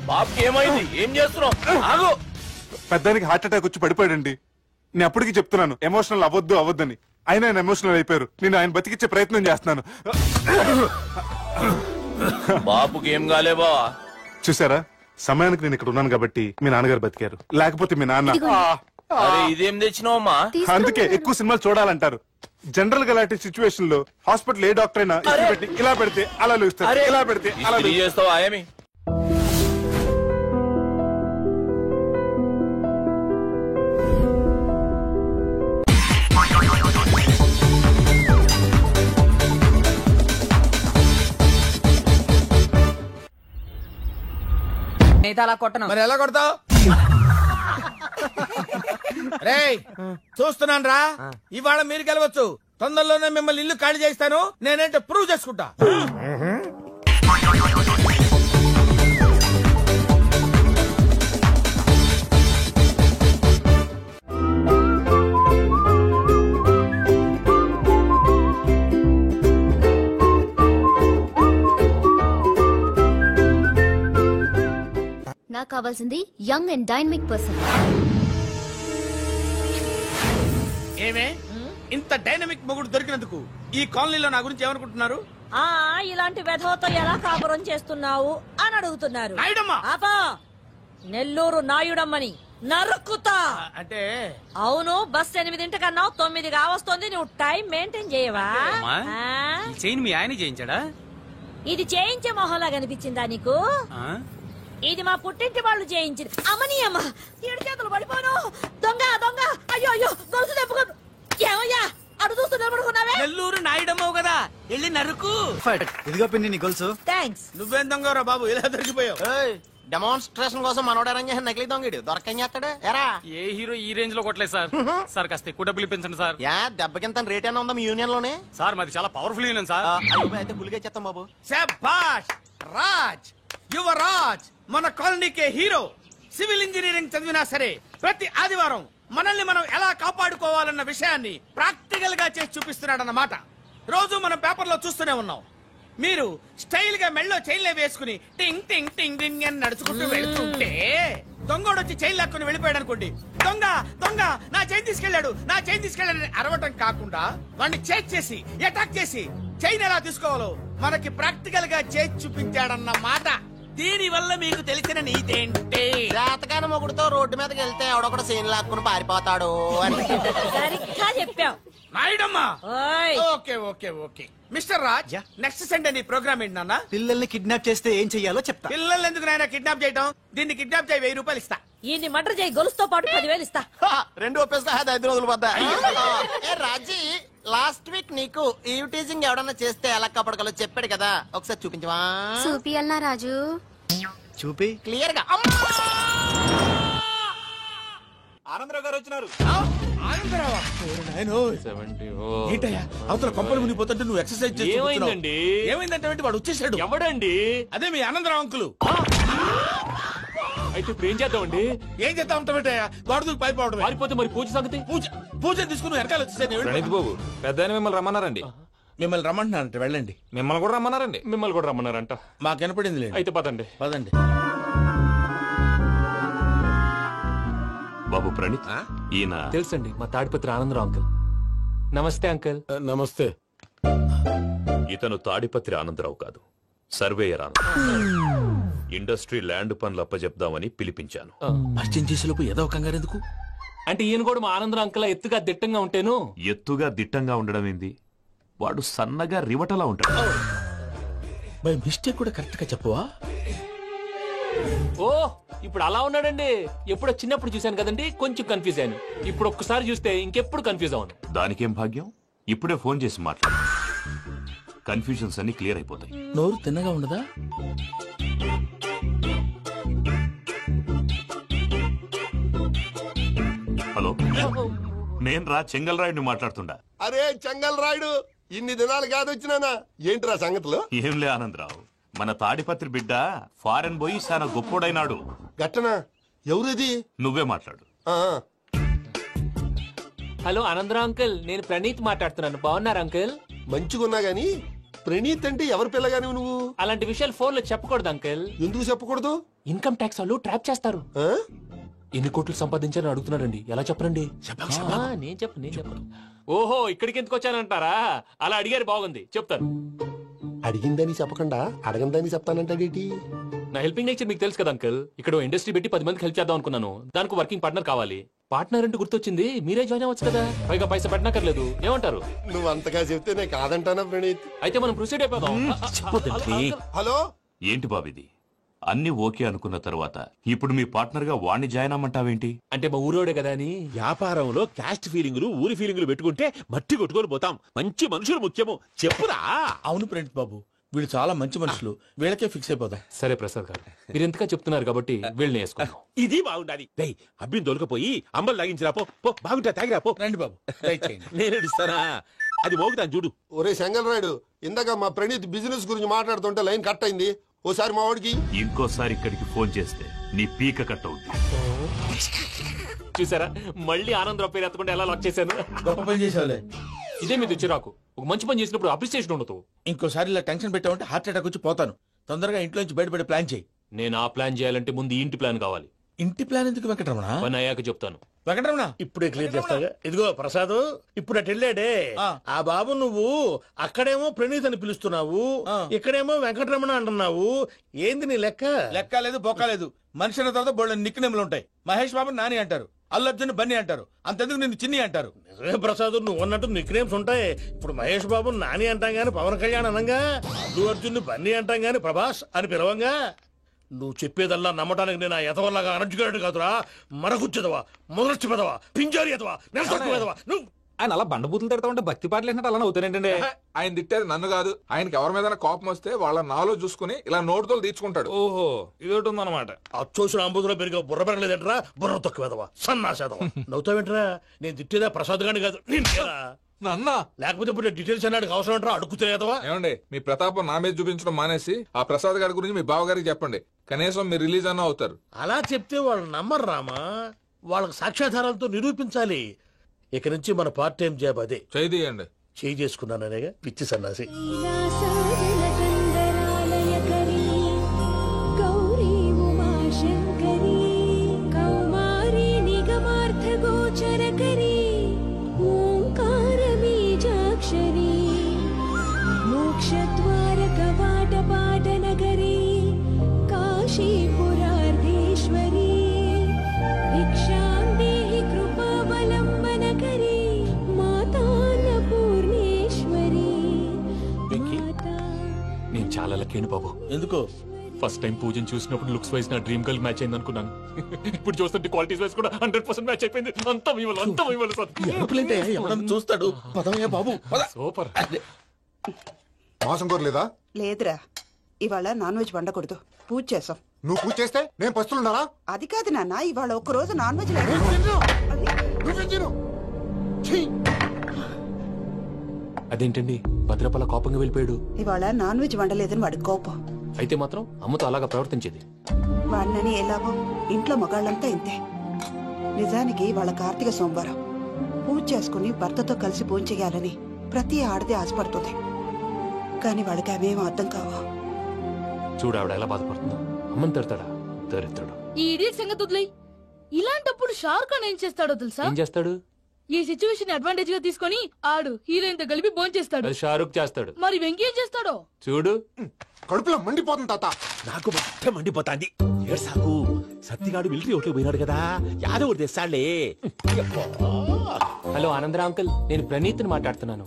బాబుకి ఏమైంది? ఏం చేస్తున్నావు? ఆగు. పెద్దానికి హార్ట్ అటాక్ వచ్చి పడిపోయాడండి. నేను అప్పటికి చెప్తున్నాను ఎమోషనల్ అవ్వద్దని. ఆయన ఎమోషనల్ అయిపోయారు. నేను ఆయన బతికిచ్చే ప్రయత్నం చేస్తున్నాను. బాబుకి ఏం కాలే బావా? చూసారా, సమయానికి నేను ఇక్కడ ఉన్నాను కాబట్టి మీ నాన్నగారు బతికారు. లేకపోతే మీ నాన్న. ఇదేం తెచ్చినావమ్మా? అందుకే ఎక్కువ సినిమాలు చూడాలంటారు. జనరల్ గా అలాంటి సిచ్యువేషన్ లో హాస్పిటల్ ఏ డాక్టర్ అయినా పెట్టి ఇలా పెడితే అలా లూస్తారు, ఇలా పెడితే అలా చేస్తావా? ఏమి అలా కొట్టను. మరి ఎలా కొడతావు? రేయ్ చూస్తున్నాను రా, ఇవాళ మీరు గెలవచ్చు. తొందరలోనే మిమ్మల్ని ఇల్లు ఖాళీ చేస్తాను. నేనేంటో ప్రూవ్ చేసుకుంటా. నాకు కావాల్సింది యంగ్ అండ్ డైనమిక్ పర్సన్. ఏమే ఇంత డైనమిక్ మొగుడు దొరికినందుకు ఈ కాలనీలో నా గురించి ఏమనుకుంటున్నారు? ఇలాంటి వెధవతో ఎలా కాపురం చేస్తున్నావు అని అడుగుతున్నారు. ఆపా, నెల్లూరు నాయుడమ్మని నరుక్కుతా. అంటే అవును, బస్ 8:00 9 కావస్తుంది. నువ్వు టైం మెయింటైన్ చేయవా? చైన్ మీ ఆయన చేయించాడా? ఇది చేయించే మొహంలా కనిపించిందా నీకు? ఇది మా పుట్టింటి వాళ్ళు చేయించింది. అమ్మని అమ్మ, 7 చేతులు పడిపోను. దొంగ దొంగ, అయ్యో అయ్యో, గొలుసు తెప్పుకో. ఏమయ్యా అడు చూస్తూ నిలబడుకున్నావే? నెల్లూరు నాయుడమ్మవు కదా, వెళ్ళి నరుకు. ఇదిగో పిన్ని నీ గొలుసు. థ్యాంక్స్. నువ్వేం దొంగరా బాబు, ఇలా దొరికిపోయావు? డెమాన్స్ట్రేషన్ కోసం మనోడు అరేంజ్ చేసిన నకిలీ దొంగడు దొరకం చేస్తాడు ఎరా ఏ హీరో ఈ రేంజ్ లో కొట్టలేదు సార్. సార్ కాస్త ఎక్కువ డబ్బులు ఇప్పించండి సార్. యా దెబ్బకింత రేట్ అయినా ఉందా మీ యూనియన్ లోనే? సార్ మాది చాలా పవర్ఫుల్ యూనియన్ సార్. అయితే ఫుల్గా చేస్తాం బాబు. శభాష్ రాజ్, యువరాజ్, మన కాలనీకే హీరో. సివిల్ ఇంజనీరింగ్ చదివినా సరే ప్రతి ఆదివారం మనల్ని మనం ఎలా కాపాడుకోవాలన్న విషయాన్ని ప్రాక్టికల్ గా చేసి చూపిస్తున్నాడన్నమాట. రోజు మనం పేపర్లో చూస్తూనే ఉన్నాం. మీరు స్టైల్ గా మెళ్ళో చైన్లే వేసుకుని టింగ్ టింగ్ టింగ్ టింగ్ అని నడుచుకుంటూ వెళ్తుంటే దొంగోడు వచ్చి చైన్ లాక్కుని వెళ్ళిపోయాడు అనుకోండి. దొంగ దొంగ నా చైన్ తీసుకెళ్లాడు, నా చైన్ తీసుకెళ్లాడని అరవటం కాకుండా వాడిని చేజ్ చేసి అటాక్ చేసి చైన్ ఎలా తీసుకోవాలో మనకి ప్రాక్టికల్ గా చేసి చూపించాడన్న మాట. దీని వల్ల మీకు తెలిసిన నీతేంటి? జాతకాన మొగుడుతో రోడ్డు మీదకి వెళ్తే ఎవడొకడు సీన్ లాక్కుని పారిపోతాడు అని. సరిగ్గా చెప్పావు నాయుడమ్మా. Okay okay okay mister Raj, next Sunday నీ ప్రోగ్రామ్ ఏంటి నాన్న? పిల్లల్ని కిడ్నాప్ చేస్తే ఏం చెయ్యాలో చెప్తా. పిల్లల్ని ఎందుకు నాయన కిడ్నాప్ చేయటం? దీన్ని కిడ్నాప్ చేయి, 1000 రూపాయలు ఇస్తా. ఈ మటర్ చేయి, గొలుసుతో పాటు 10,000 ఇస్తా. రెండు ఒప్పేస్తా 5 రోజులు పడ్డా. రాజీ లాస్ట్ వీక్ నీకు ఈవ్ టీజింగ్ ఎవడన్నా చేస్తే ఎలా కాపాడగలో చెప్పాడు కదా, ఒకసారి చూపించవా? చూపియల్నా రాజు? చూపి క్లియర్ గా. ఆనందరావు గారు వచ్చినారు. ఏంటయ్యా అవతల కొంపలు మునిగిపోతుంటే నువ్వు ఎక్సర్సైజ్ చేసి ఏమైందండి? ఏమైందంటే వాడు వచ్చేసాడు. ఎవడండి? అదే మీ ఆనందరావు అంకులు. అయితే ఇప్పుడు ఏం చేద్దామండి? ఏం చేస్తా ఉంటావేటయ్యా? గోడ దూకి పైపోవడం. పారిపోతే మరి పూజ సంగతి? పూజ తీసుకుని వెనకాల వచ్చేసాను. ప్రణీత్ బాబు పెద్ద మిమ్మల్ని రమ్మన్నారండి. మిమ్మల్ని రమ్మంటున్నారంట, వెళ్ళండి. మిమ్మల్ని కూడా రమ్మన్నారండి. మిమ్మల్ని కూడా రమ్మన్నారంట. మాకు వినపడింది. అయితే పదండి. పదండి. బాబు ప్రణీత్, ఈయన తెలుసండి, మా తాడిపత్రి ఆనందరావు అంకుల్. నమస్తే అంకుల్. నమస్తే. ఇతను తాడిపత్రి ఆనందరావు కాదు, సర్వేయర్ ఆనందరావు. ఇండస్ట్రీ ల్యాండ్ పనులు అప్పచెప్దామని పిలిపించాను. పరిచయం చేసేలోపు ఏదో కంగారు ఎందుకు? అంటే ఈయన కూడా మా ఆనందరావు అంకుల్ ఎత్తుగా దిట్టంగా ఉంటేను. ఎత్తుగా దిట్టంగా ఉండడం ఏంది? వాడు సన్నగా రివటలా ఉంటాడు. బై మిస్టేక్ కూడా కరెక్ట్ గా చెప్పవా? ఓ ఇప్పుడు అలా ఉన్నాడండి. ఎప్పుడో చిన్నప్పుడు చూశాను కదండి, కొంచెం కన్ఫ్యూజ్ అయ్యాను. ఇప్పుడు ఒక్కసారి చూస్తే ఇంకెప్పుడు కన్ఫ్యూజ్ అవును. దానికేం భాగ్యం, ఇప్పుడే ఫోన్ చేసి మాట్లాడు. కన్ఫ్యూజన్స్ అన్ని క్లియర్ అయిపోతాయి. నోరు తిన్నగా ఉండదా? హలో, నేను రా చెంగల్ రాయుడిని మాట్లాడుతుండా. అరే చెంగల్ రాయుడు, ఇన్ని దినాలు కాదు వచ్చినానా? ఏంట్రా సంగతులు? ఏంలే ఆనందరావు, మన తాడిపత్రి బిడ్డ ఫారెన్ పోయి చాలా గొప్పోడైనాడు. గట్టనా? ఎవరిది? నువ్వే మాట్లాడు. హలో ఆనందరావు అంకుల్, నేను ప్రణీత్ మాట్లాడుతున్నాను. బాగున్నారు అంకుల్? మంచిగున్నా గాని ప్రణీత్ అంటే ఎవరి పిల్లగాని నువ్వు? అలాంటి విషయాలు ఫోన్ లో చెప్పకూడదు అంకుల్. ఎందుకు చెప్పకూడదు? ఇన్కమ్ ట్యాక్స్ వాళ్ళు ట్రాప్ చేస్తారు. ఎన్ని కోట్లు సంపాదించాలని అడుగుతున్నారండి, ఎలా చెప్పరండి? నేను చెప్పను. ఓహో, ఇక్కడికి ఎందుకు వచ్చానంటారా? అలా అడిగారు, బాగుంది, చెప్తాను. అడిగిందని చెప్పకుండా అడగందని చెప్తానంటాడేటి? నా హెల్పింగ్ నేచర్ మీకు తెలుసు కదా అంకుల్. ఇక్కడ ఇండస్ట్రీ పెట్టి 10 మందికి హెల్ప్ చేద్దాం అనుకున్నాను. దానికి వర్కింగ్ పార్ట్నర్ కావాలి. పార్ట్నర్ అంటే గుర్తొచ్చింది, మీరే జాయిన్ అవ్వచ్చు కదా, పైగా పైసా పెట్టనక్కర్లేదు. ఏమంటారు? నువ్వు అంతగా చెప్తే నేను కాదంటానా ప్రణీత్? అయితే మనం ప్రొసీడ్ అయిపోదాం. హలో, ఏంటి బాబిది? అన్ని ఓకే అనుకున్న తర్వాత ఇప్పుడు మీ పార్ట్నర్ గా వాణ్ణి జాయిన్ అమ్మంటావేంటి? అంటే మా ఊరోడే కదా అని. వ్యాపారంలో క్యాస్ట్ ఫీలింగులు ఊరి ఫీలింగులు పెట్టుకుంటే మట్టి కొట్టుకొని పోతాం. మంచి మనుషులు ముఖ్యము, చెప్పురా. అవును ప్రణీత్ బాబు, వీళ్ళు చాలా మంచి మనుషులు, వీళ్ళకే ఫిక్స్ అయిపోతాం. సరే ప్రసాద్ గారు, మీరు ఎంతగా చెప్తున్నారు కాబట్టి వీళ్ళని వేసుకుందాం. ఇది బాగుండాలి. అబ్బిని దొలకపోయి అంబలు లాగించిరా పో. బాగుంటా, తాగిరా పో. రండి బాబు, నేను ఇస్తానా? అది మోగుతాను చూడు. ఒరే చెంగల్ రాయుడు, ఇందాక మా ప్రణీత్ బిజినెస్ గురించి మాట్లాడుతుంటే లైన్ కట్ అయింది. ఓసారి మా వాడికి ఇంకోసారి ఇక్కడికి ఫోన్ చేస్తే నీ పీక కట్ అవుతుంది. చూసారా, మళ్ళీ ఆనందరావు పేరు ఎత్తకుండా ఎలా లాక్ చేశాను. గొప్ప పని చేసేవాళ్ళే. ఇదే మీద చిరాకు. ఒక మంచి పని చేసినప్పుడు అప్రిసియేషన్ ఉండదు. ఇంకోసారి ఇలా టెన్షన్ పెట్టామంటే హార్ట్ అటాక్ వచ్చి పోతాను. తొందరగా ఇంట్లో నుంచి బయటపడే ప్లాన్ చేయి. నేను ఆ ప్లాన్ చేయాలంటే ముందు ఇంటి ప్లాన్ కావాలి. ఇంటి ప్లాన్ ఎందుకు వెంకటరమణ? పని అయ్యాక చెప్తాను. వెంకటరమణ ఇప్పుడే క్లియర్ చేస్తాగా. ఇదిగో ప్రసాద్, ఇప్పుడు అటు వెళ్ళాడే ఆ బాబు, నువ్వు అక్కడేమో ప్రణీత్ అని పిలుస్తున్నావు, ఇక్కడేమో వెంకటరమణ అంటున్నావు. ఏంది నీ లెక్క? లెక్క లేదు, బొక్క లేదు. మనిషి అన్న తర్వాత బోళ్ళ నిక్నెములు ఉంటాయి. మహేష్ బాబు నాని అంటారు, అల్లు అర్జున్ బన్నీ అంటారు, అంతెందుకు నిన్ను చిన్ని అంటారు. నిజమే ప్రసాద్, నువ్వు అన్నట్టు నిక్నేమ్స్ ఉంటాయి. ఇప్పుడు మహేష్ బాబు నాని అంటాం గాని పవన్ కళ్యాణ్ అనంగా, అల్లు అర్జున్ బన్నీ అంటాం గాని ప్రభాస్ అని పిలవంగా. నువ్వు చెప్పేదల్లా నమ్మటానికి నేను ఆ ఎతవల్లాగా అనర్జుకేటెడ్ కాదురా. మరగుచ్చదవా, మొదలచ్చి పెదవా, పింజారి ఎదవా, నెలసొక్కు పెదవా. నువ్వు ఆయన అలా బండబూతులు తిడతా ఉంటే భక్తి పాటలు ఏంటంటే అలా అవుతానేంటండి. ఆయన తిట్టేది నన్ను కాదు, ఆయనకి ఎవరి మీద కోపం వస్తే వాళ్ళ నాలో చూసుకుని ఇలా నోటుతో తీర్చుకుంటాడు. ఓహో ఇదొకటి ఉందన్నమాట. అచ్చోసిన అంబుధులో పెరిగే బుర్ర పెరగలేదంటరా, బుర్ర తక్కువేదవా సన్నాసేదవా. నవ్వుతావేంట్రా? నేను తిట్టేదా ప్రసాద్ గాని కాదు నన్నా, లేకపోతే ఇప్పుడు డీటెయిల్స్ అన్నాడు అవసరం అంటారా? అడుగుతాయేదవా? ఏమండి మీ ప్రతాపం నా మీద చూపించడం మానేసి ఆ ప్రసాద్ గారి గురించి మీ బావగారికి చెప్పండి. కనీసం మీరు రిలీజ్ అన్న అవుతారు. అలా చెప్తే వాళ్ళు నమ్మరు రామా, వాళ్ళకి సాక్ష్యాధారాలతో నిరూపించాలి. ఇక నుంచి మన పార్ట్ టైం జాబ్ అదే. చేయండి. చేయి చేసుకున్నాననేగా పిచ్చి సన్నాసి. గౌరీ ఉమాశంకరీ కౌమారీ నిగమార్థగోచరకరీ ఓంకార బీజాక్షరీ మోక్షద్వార కవాట పాటనగరీ కాశీపురార్ధేశ్వరీ భిక్షాం దేహి కృపావలంబనకరీ మాతాన్నపూర్ణేశ్వరీ. నేను చాలా లక్కీ బాబు. ఎందుకు? ఫస్ట్ టైం పూజను చూసినప్పుడు లుక్స్ వైజ్ నా డ్రీమ్ గర్ల్ మ్యాచ్ అయింది అనుకున్నాను. ఇప్పుడు చూస్తుంటే క్వాలిటీస్ వైజ్ కూడా 100% మ్యాచ్ అయిపోయింది. అంతా మీ వల్ల, అంతా మీ వల్ల సార్. ఎవడన్నా చూస్తాడు. పదవయ్యా బాబు. సూపర్. మాసం కోరలేదా? లేదురా, ఇవాళ నాన్ వెజ్ వండకూడదు, పూజ చేసాం. నువ్వు పూజ చేస్తే నేను పస్తులున్నానా? అది కాదు నాన్న, ఇవాళ ఒక్క రోజు నాన్ వెజ్ లేదు. అదేంటండి భద్రపల కోపంగా వెళ్ళిపోయాడు? ఇవాళ నాన్ వెజ్ వండలేదని వాడి కోపం. అయితే మాత్రం అమ్మతో అలాగా ప్రవర్తించేది. వాడినని ఎలాగో ఇంట్లో మగాళ్ళంతా ఇంతే. నిజానికి వాళ్ళ కార్తీక సోమవారం పూజ చేసుకుని భర్తతో కలిసి పూజ చేయాలని ప్రతి ఆడది ఆశపడుతుంది. కానీ వాళ్ళకి అవేం అర్థం కావు. చూడు ఆవిడ ఎలా బాధపడుతుందో. అమ్మని తిడతాడా? దరిద్రుడు. ఈ ఇడియట్ సంగతి వదిలేయ్. ఇలాంటప్పుడు షారుఖ్ ఖాన్ ఏం చేస్తాడో తెలుసా? ఏం చేస్తాడు? ఈ సిచ్యువేషన్ అడ్వాంటేజ్ గా తీసుకొని ఆడు హీరోయిన్ తో కలిపి బోన్ చేస్తాడు. అది షారుఖ్ చేస్తాడు. మరి వెంకీ ఏం చేస్తాడో చూడు. కడుపులో మండిపోతుంది తాత. నాకు మొత్తం మండిపోతాంది. ఏడ్సాకు, సత్తిగాడు మిలిటరీ ఓట్లు పోయినాడు కదా, యాదవ్ ఒకటి తెస్తాడులే. హలో ఆనందరా అంకుల్, నేను ప్రణీత్ని మాట్లాడుతున్నాను.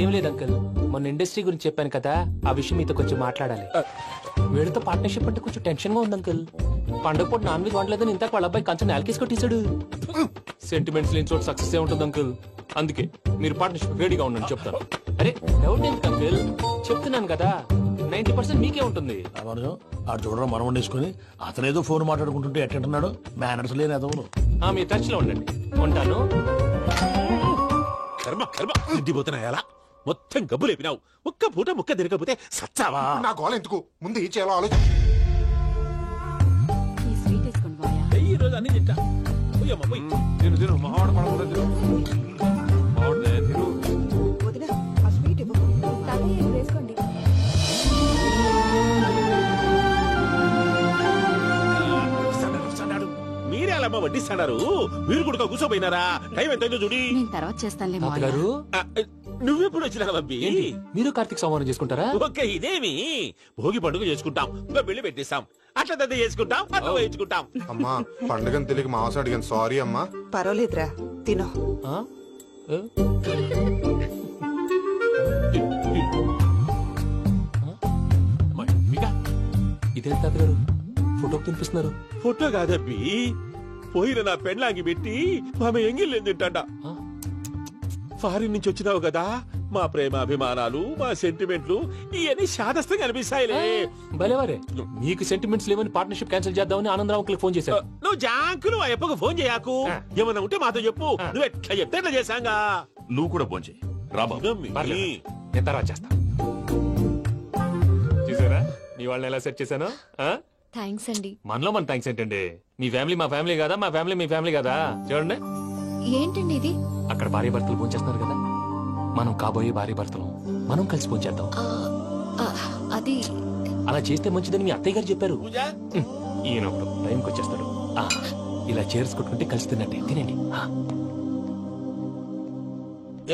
ఏం లేదు అంకుల్, మొన్న ఇండస్ట్రీ గురించి చెప్పాను కదా, ఆ విషయం మీతో కొంచెం మాట్లాడాలి. వీడితో పార్ట్నర్షిప్ అంటే కొంచెం టెన్షన్ గా ఉంది అంకుల్. పండుగ పూట నాన్ వెజ్ వండలేదని ఇంతకు వాళ్ళ అబ్బాయి కంచెం నేలకేసి కొట్టేశాడు. సెంటిమెంట్స్ లేని చోట సక్సెస్ ఏ ఉంటుంది అంకుల్. అందుకే మీరు పార్ట్నర్షిప్ రెడీగా ఉండండి చెప్తాను. అరే డౌట్ ఎందుకు అంకుల్, చెప్తున్నాను కదా 90% మీకే ఉంటుంది. ఆడు చూడడం మనం వండేసుకుని అతనేదో ఫోన్ మాట్లాడుకుంటుంటే ఎట్టంటున్నాడు. మేనర్స్ లేని అదవును. మీ టచ్ లో ఉండండి. ఉంటాను. కర్మ కర్మ తిండిపోతున్నా ఎలా మొత్తం గబ్బు లేపినావు. ఒక్క పూట ముక్క తిరగకపోతే సచ్చావా? నా గోల ఎందుకు, ముందు ఈ చేయాలో ఆలోచన. ఈ రోజు అన్ని తింటా. తిను తిను మావాడు పడకుండా తిను. మావాడు తిను. వదినా, ఆ స్వీట్ ఇవ్వు. వేసుకోండి. మీరే అలా వడ్డిస్తాడారు. మీరు కూడా కూర్చోపోయినారా? టైం ఎంతైందో చూడి. నేను తర్వాత చేస్తానులే తాతగారు. నువ్వెప్పుడు వచ్చినా బంబి? మీరు కార్తీక సంహారం చేసుకుంటారా? ఓకే, ఇదేమి భోగి పండుగ చేసుకుంటాం, ఇంకా పెళ్లి పెట్టేస్తాం, అట్లా దద్ద చేసుకుంటాం, అట్లా వేయించుకుంటాం. అమ్మా పండుగని తెలియక మాంసం అడిగాను, సారీ అమ్మా. పర్వాలేదురా, తినో. ఇదేంటి తాతగారు ఫోటోకి తినిపిస్తున్నారు? ఫోటో కాదబ్బి, పోయిన నా పెళ్ళాంగి పెట్టి ఆమె ఎంగిల్లేం తింటాడ. ఫారిన్ నుంచి వచ్చినావు కదా, మా ప్రేమ అభిమానాలు, మా సెంటిమెంట్లు ఇవన్నీ శాదస్తంగా అనిపిస్తాయిలే. భలేవారే, మీకు సెంటిమెంట్స్ లేవని పార్ట్నర్షిప్ క్యాన్సిల్ చేద్దామని ఆనందరావు అంకుల్ ఫోన్ చేశారు. నువ్వు జాంకులు ఆ ఎప్పకు ఫోన్ చేయకు. ఏమన్నా ఉంటే మాతో చెప్పు. నువ్వు ఎట్లా చెప్తే ఎట్లా చేశాంగా. నువ్వు కూడా ఫోన్ చేయి. నేను తర్వాత చేస్తా. చూసారా నీ వాళ్ళని ఎలా సెట్ చేశాను? థ్యాంక్స్ అండి. మనలో మన థ్యాంక్స్ ఏంటండి? మీ ఫ్యామిలీ మా ఫ్యామిలీ కదా, మా ఫ్యామిలీ మీ ఫ్యామిలీ కదా. చూడండి, ఏంటండి ఇది? అక్కడ భార్య భర్తలు ఫోన్ చేస్తున్నారు కదా, మనం కాబోయే భార్య భర్తలు మనం కలిసి ఫోన్ చేద్దాం. అది అలా చేస్తే మంచిదని మీ అత్తయ్య గారు చెప్పారు. ఈయన ఒకడు టైంకి వచ్చేస్తాడు. ఇలా చేర్స్ కొట్టుకుంటే కలిసి తిన్నట్టే. తినండి.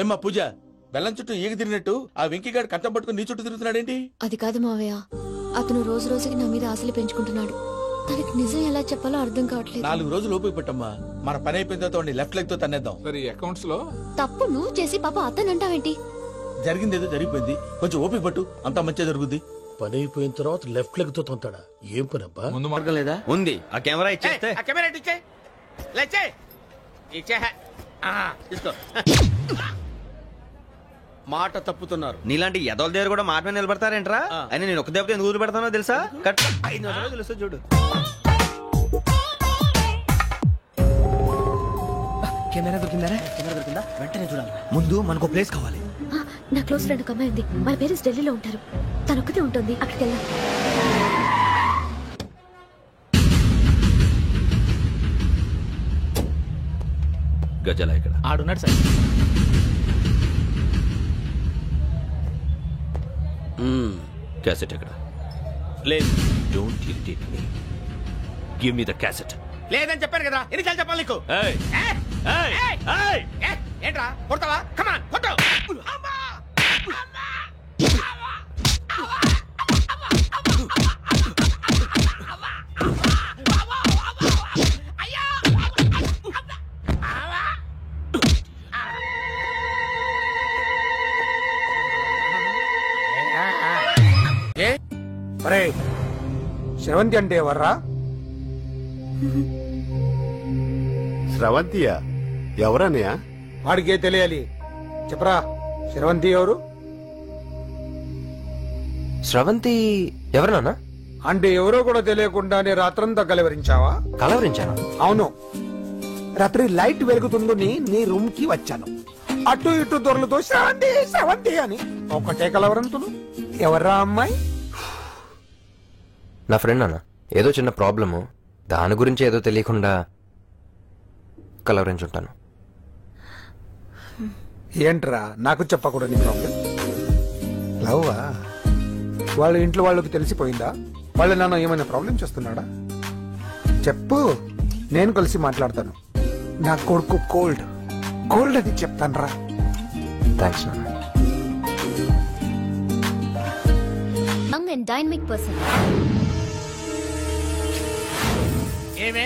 ఏమ్మా పూజ, బెల్లం చుట్టూ ఈగ తిరిగినట్టు ఆ వెంకీగాడు కంటం పట్టుకుని నీ చుట్టూ తిరుగుతున్నాడేంటి? అది కాదు మావయ్య, అతను రోజు రోజుకి నా మీద ఆశలు పెంచుకుంటున్నాడు. తనకి నిజం ఎలా చెప్పాలో అర్థం కావట్లేదు. 4 రోజులు ఓపిక పట్టమ్మా, మన పని అయిపోయిన తర్వాత లెఫ్ట్ లెగ్ తో తన్నేద్దాం. సరే అకౌంట్స్ లో తప్పు నువ్వు చేసి పాప అతను అంటావేంటి? జరిగిందేదో జరిగిపోయింది, కొంచెం ఓపిక పట్టు, అంతా మంచిగా జరుగుద్ది. పని అయిపోయిన తర్వాత లెఫ్ట్ లెగ్ తో తొంతాడా? ఏం పని అబ్బా? ముందు మార్గం లేదా? ఉంది. ఆ కెమెరా ఇచ్చేస్తే కెమెరా ఇచ్చే లేచే ఇచ్చే తీసుకో. మాట తప్పుతున్నారు. నీలాంటి ఎదల దగ్గర కూడా మాట మీద నిలబడతారేంట్రా? అని నేను ఒక దెబ్బతో ఎందుకు పెడతానో తెలుసా? కట్ 5 నిమిషాలు తెలుసు చూడు. కెమెరా దొరికిందా? వెంటనే చూడాలి. ముందు మనకు ప్లేస్ కావాలి. నా క్లోజ్ ఫ్రెండ్ ఒక అమ్మాయి ఉంది. వాళ్ళ పేరెంట్స్ ఢిల్లీలో ఉంటారు. తనొక్కతే ఉంటుంది. అక్కడికి వెళ్దాం. గజలా ఇక్కడ ఆడున్నాడు సార్. క్యాసెట్ ఎక్కడ? లేదు. Don't irritate me. Give me the cassette. లేదని చెప్పాను కదా, ఎన్నిసార్లు చెప్పాలి నీకు? ఏయ్ ఏయ్ ఏయ్ ఏంట్రా కొడతావా? కమాన్ కొట్టు. శ్రవంతి అంటే ఎవర్రా? స్రవంతియా? ఎవరన్నయ్యా? వాడికే తెలియాలి. చెప్పరా, శ్రవంతి ఎవరు? స్రవంతి ఎవరు నాన్న? అంటే ఎవరో కూడా తెలియకుండానే రాత్రంతా కలవరించావా? కలవరించాను. అవును, రాత్రి లైట్ వెలుగుతుందని నీ రూమ్ కి వచ్చాను. అటు ఇటు దొరలతో శ్రవంతి శ్రవంతి అని ఒకటే కలవరంతులు. ఎవర్రా అమ్మాయి? నా ఫ్రెండ్ అన్న. ఏదో చిన్న ప్రాబ్లము, దాని గురించి ఏదో తెలియకుండా కలవరించుంటాను. ఏంట్రా నాకు చెప్పకూడని ప్రాబ్లం? లవ్వా? వాళ్ళ ఇంట్లో వాళ్ళకి తెలిసిపోయిందా? వాళ్ళ నాన్న ఏమైనా ప్రాబ్లం చేస్తున్నాడా? చెప్పు, నేను కలిసి మాట్లాడతాను. నా కొడుకు కోల్డ్ అది చెప్తాను రా. థ్యాంక్స్ నాన్న. Young and dynamic person. ఏమే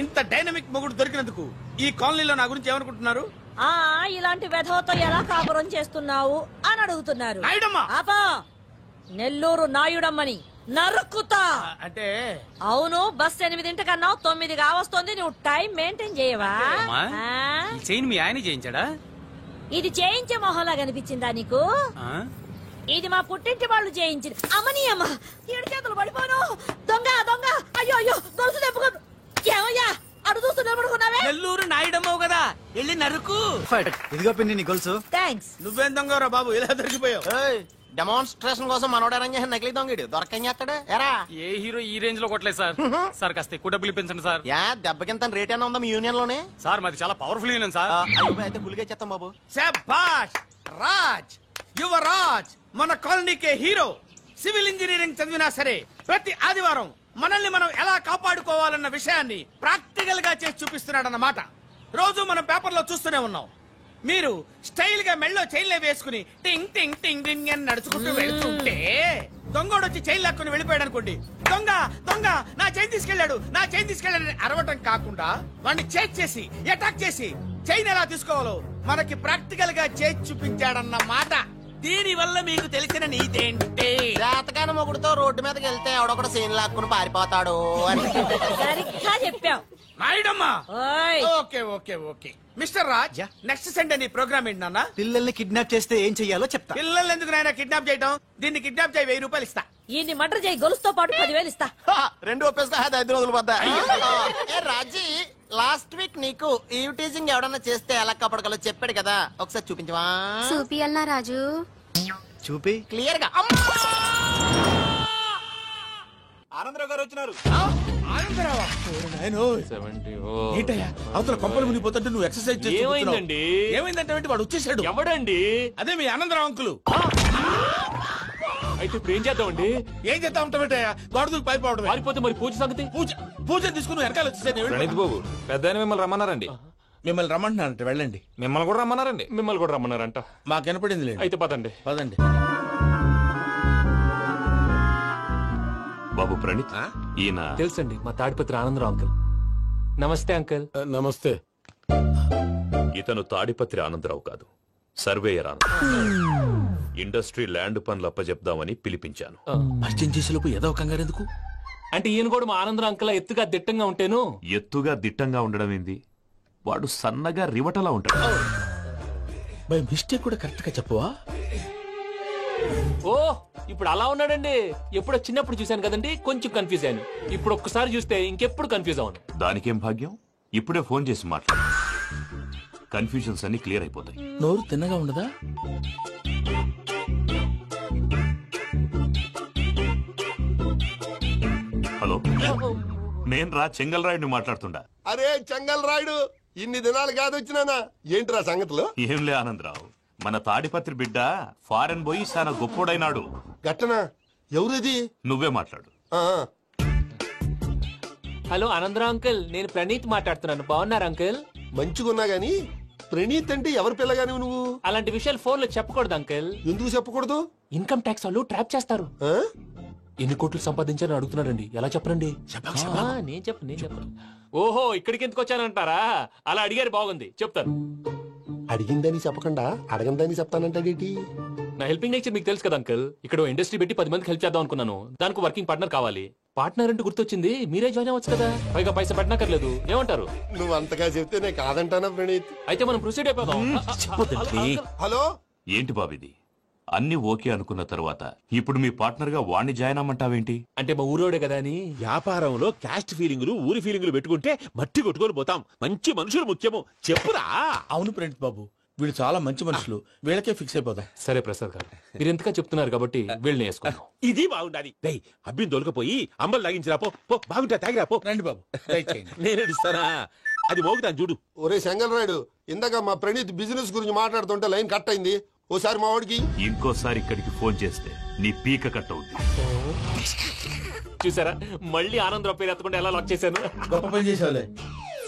ఇంత డైనమిక్ మొగుడు దొరికినందుకు ఈ కాలనీలో నా గురించి ఏమనుకుంటున్నారు? ఇలాంటి వెధవతో ఎలా కాపురం చేస్తున్నావు అని అడుగుతున్నారు. ఆపా, నెల్లూరు నాయుడమ్మని నరుక్కుతా. అంటే అవును, బస్ 8:00 9 కావస్తుంది. నువ్వు టైం మెయింటైన్ చేయవా? చైన్ మీ ఆయన చేయించాడా? ఇది చేయించే మొహంలా కనిపించిందా నీకు? ఇది మా పుట్టింటి వాళ్ళు చేయించింది. అమ్మని అమ్మ, ఏడు చేతులు పడిపోను. దొంగ దొంగ, అయ్యో అయ్యో, గొలుసు తెప్పుకోను. ఏమయ్యా అడు చూస్తూ నిలబడుకున్నావే? నెల్లూరు నాయుడమ్మవు కదా, వెళ్ళి నరుకు. ఇదిగో పిన్ని నీ గొలుసు. థ్యాంక్స్. నువ్వేం దొంగరా బాబు, ఇలా దొరికిపోయావు? డెమాన్స్ట్రేషన్ కోసం మనోడు అరేంజ్ చేసిన నకిలీ దొంగడు దొరకని చేస్తాడు. ఎరా ఏ హీరో ఈ రేంజ్ లో కొట్టలేదు సార్. సార్ కాస్త ఎక్కువ డబ్బులు ఇప్పించండి సార్. యా దెబ్బకింత రేట్ అయినా ఉందా మీ యూనియన్ లోనే? సార్ మాది చాలా పవర్ఫుల్ యూనియన్ సార్. అయితే ఫుల్గా చేస్తాం బాబు. శభాష్ రాజ్, యువరాజ్, మన కాలనీకే హీరో. సివిల్ ఇంజనీరింగ్ చదివినా సరే ప్రతి ఆదివారం మనల్ని మనం ఎలా కాపాడుకోవాలన్న విషయాన్ని ప్రాక్టికల్ గా చేసి చూపిస్తున్నాడన్నమాట. రోజు మనం పేపర్లో చూస్తూనే ఉన్నాం. మీరు స్టైల్ గా మెళ్ళో చైన్లే వేసుకుని టింగ్ టింగ్ టింగ్ టింగ్ అని నడుచుకుంటూ వెళ్తుంటే దొంగోడు వచ్చి చైన్ లాక్కుని వెళ్ళిపోయాడు అనుకోండి. దొంగ దొంగ నా చైన్ తీసుకెళ్లాడు, నా చైన్ తీసుకెళ్లాడని అరవటం కాకుండా వాడిని చేజ్ చేసి అటాక్ చేసి చైన్ ఎలా తీసుకోవాలో మనకి ప్రాక్టికల్ గా చేసి చూపించాడన్న మాట. దీని వల్ల మీకు తెలిసిన నీతేంటే, జాతకాన మొగుడుతో రోడ్డు మీదకి వెళ్తే ఎవడొకడు సీన్ లాక్కుని పారిపోతాడు అని. సరిగ్గా చెప్పావు నాయుడమ్మా. Okay okay okay mister Raj, next Sunday నీ ప్రోగ్రామ్ ఏంటి నాన్న? పిల్లల్ని కిడ్నాప్ చేస్తే ఏం చెయ్యాలో చెప్తా. పిల్లల్ని ఎందుకు నాయన కిడ్నాప్ చేయటం? దీన్ని కిడ్నాప్ చేయి, 1000 రూపాయలు ఇస్తా. ఈ మటర్ చేయి, గొలుసుతో పాటు 10,000 ఇస్తా. రెండు ఒప్పేస్తా, 5 రోజులు పడ్డా. రాజీ, లాస్ట్ వీక్ నీకు ఈవ్ టీజింగ్ ఎవడన్నా చేస్తే ఎలా కాపాడగలో చెప్పాడు కదా, ఒకసారి చూపించవా? చూపియల్నా రాజు? చూపి క్లియర్ గా. ఆనందరావు గారు వచ్చినారు. ఏంటయ్యా అవతల కొంపలు మునిగిపోతుంటే నువ్వు ఎక్సర్సైజ్ చేస్తూ ఏమైందండి? ఏమైందంటే వాడు వచ్చేసాడు. ఎవడండి? అదే మీ ఆనందరావు అంకులు. అయితే ఇప్పుడు ఏం చేద్దామండి? ఏం చేద్దాం ఉంటావేంటయ్యా, గోడ దూకి పైపోవడం. పారిపోతే మరి పూజ సంగతి? పూజ తీసుకుని వెనకాల వచ్చేసాను. ప్రణీత్ బాబు, పెద్ద మిమ్మల్ని రమ్మన్నారండి. మిమ్మల్ని రమ్మంటున్నారంట, వెళ్ళండి. మిమ్మల్ని కూడా రమ్మన్నారండి. మిమ్మల్ని కూడా రమ్మన్నారంట. మాకు వినపడింది. అయితే పదండి. పదండి బాబు ప్రణీత్, ఈయన తెలుసండి, మా తాడిపత్రి ఆనందరావు అంకుల్. నమస్తే అంకుల్. నమస్తే. ఇతను తాడిపత్రి ఆనందరావు కాదు, సర్వేయర్ ఆనందరావు. ఇండస్ట్రీ ల్యాండ్ పనులు అప్పచెప్దామని పిలిపించాను. పరిచయం చేసేలోపు ఏదో కంగారు ఎందుకు? అంటే ఈయన కూడా మా ఆనందరావు అంకుల్ ఎత్తుగా దిట్టంగా ఉంటేను. ఎత్తుగా దిట్టంగా ఉండడం ఏంది? వాడు సన్నగా రివటలా ఉంటాడు. బై మిస్టేక్ కూడా కరెక్ట్ గా చెప్పవా? ఓ ఇప్పుడు అలా ఉన్నాడండి. ఎప్పుడో చిన్నప్పుడు చూశాను కదండి, కొంచెం కన్ఫ్యూజ్ అయ్యాను. ఇప్పుడు ఒక్కసారి చూస్తే ఇంకెప్పుడు కన్ఫ్యూజ్ అవ్వను. దానికేం భాగ్యం, ఇప్పుడే ఫోన్ చేసి మాట్లాడు. కన్ఫ్యూజన్స్ అన్ని క్లియర్ అయిపోతాయి. నోరు తిన్నగా ఉండదా? హలో, నేను రా చెంగల్ రాయుడిని మాట్లాడుతుండా. అరే చెంగల్ రాయుడు, ఇన్ని దినాలు కాదు వచ్చినానా? ఏంట్రా సంగతులు? ఏంలే ఆనందరావు, మన తాడిపత్రి బిడ్డ ఫారెన్ పోయి చాలా గొప్పోడైనాడు. గట్టనా? ఎవరిది? నువ్వే మాట్లాడు. హలో ఆనందరావు అంకుల్, నేను ప్రణీత్ మాట్లాడుతున్నాను. బాగున్నారు అంకుల్? మంచిగున్నా గాని ప్రణీత్ అంటే ఎవరి పిల్లగాని నువ్వు? అలాంటి విషయాలు ఫోన్ లో చెప్పకూడదు అంకుల్. ఎందుకు చెప్పకూడదు? ఇన్కమ్ ట్యాక్స్ వాళ్ళు ట్రాప్ చేస్తారు. ఎన్ని కోట్లు సంపాదించాలని అడుగుతున్నారండి, ఎలా చెప్పరండి? నేను చెప్పను. ఓహో, ఇక్కడికి ఎందుకు వచ్చానంటారా? అలా అడిగారు, బాగుంది, చెప్తాను. అడిగిందని చెప్పకుండా అడగందని చెప్తానంటాడేటి? నా హెల్పింగ్ నేచర్ మీకు తెలుసు కదా అంకుల్. ఇక్కడ ఇండస్ట్రీ పెట్టి 10 మందికి హెల్ప్ చేద్దాం అనుకున్నాను. దానికి వర్కింగ్ పార్ట్నర్ కావాలి. పార్ట్నర్ అంటే గుర్తొచ్చింది, మీరే జాయిన్ అవ్వచ్చు కదా, పైగా పైసా పెట్టనక్కర్లేదు. ఏమంటారు? నువ్వు అంతగా చెప్తే నేను కాదంటానా ప్రణీత్? అయితే మనం ప్రొసీడ్ అయిపోదాం. హలో, ఏంటి బాబిది? అన్ని ఓకే అనుకున్న తర్వాత ఇప్పుడు మీ పార్ట్నర్ గా వాణ్ణి జాయిన్ అమ్మంటావేంటి? అంటే మా ఊరోడే కదా అని. వ్యాపారంలో క్యాస్ట్ ఫీలింగులు, ఊరి ఫీలింగులు పెట్టుకుంటే మట్టి కొట్టుకొని పోతాం. మంచి మనుషులు ముఖ్యము. చెప్పురా. అవును ప్రణీత్ బాబు, వీళ్ళు చాలా మంచి మనుషులు, వీళ్ళకే ఫిక్స్ అయిపోదాం. సరే ప్రసాద్ గారు, మీరు ఎంతగా చెప్తున్నారు కాబట్టి వీళ్ళని వేసుకున్నాం. ఇది బాగుండాలి. డై అబ్బిని దొలకపోయి అంబలు లాగించిరా పో. బాగుంటా తాగిరా పో. రండి బాబు, దయచేయండి. నేను ఇస్తానా? అది మోగుతాను చూడు. ఒరే చెంగల్ రాయుడు, ఇందాక మా ప్రణీత్ బిజినెస్ గురించి మాట్లాడుతుంటే లైన్ కట్ అయింది. ఓసారి మా వాడికి ఇంకోసారి ఇక్కడికి ఫోన్ చేస్తే నీ పీక కట్ అవుతుంది. చూసారా, మళ్ళీ ఆనందరావు పేరు ఎత్తకుండా ఎలా లాక్ చేశాను. గొప్ప పని చేసేవాళ్ళే.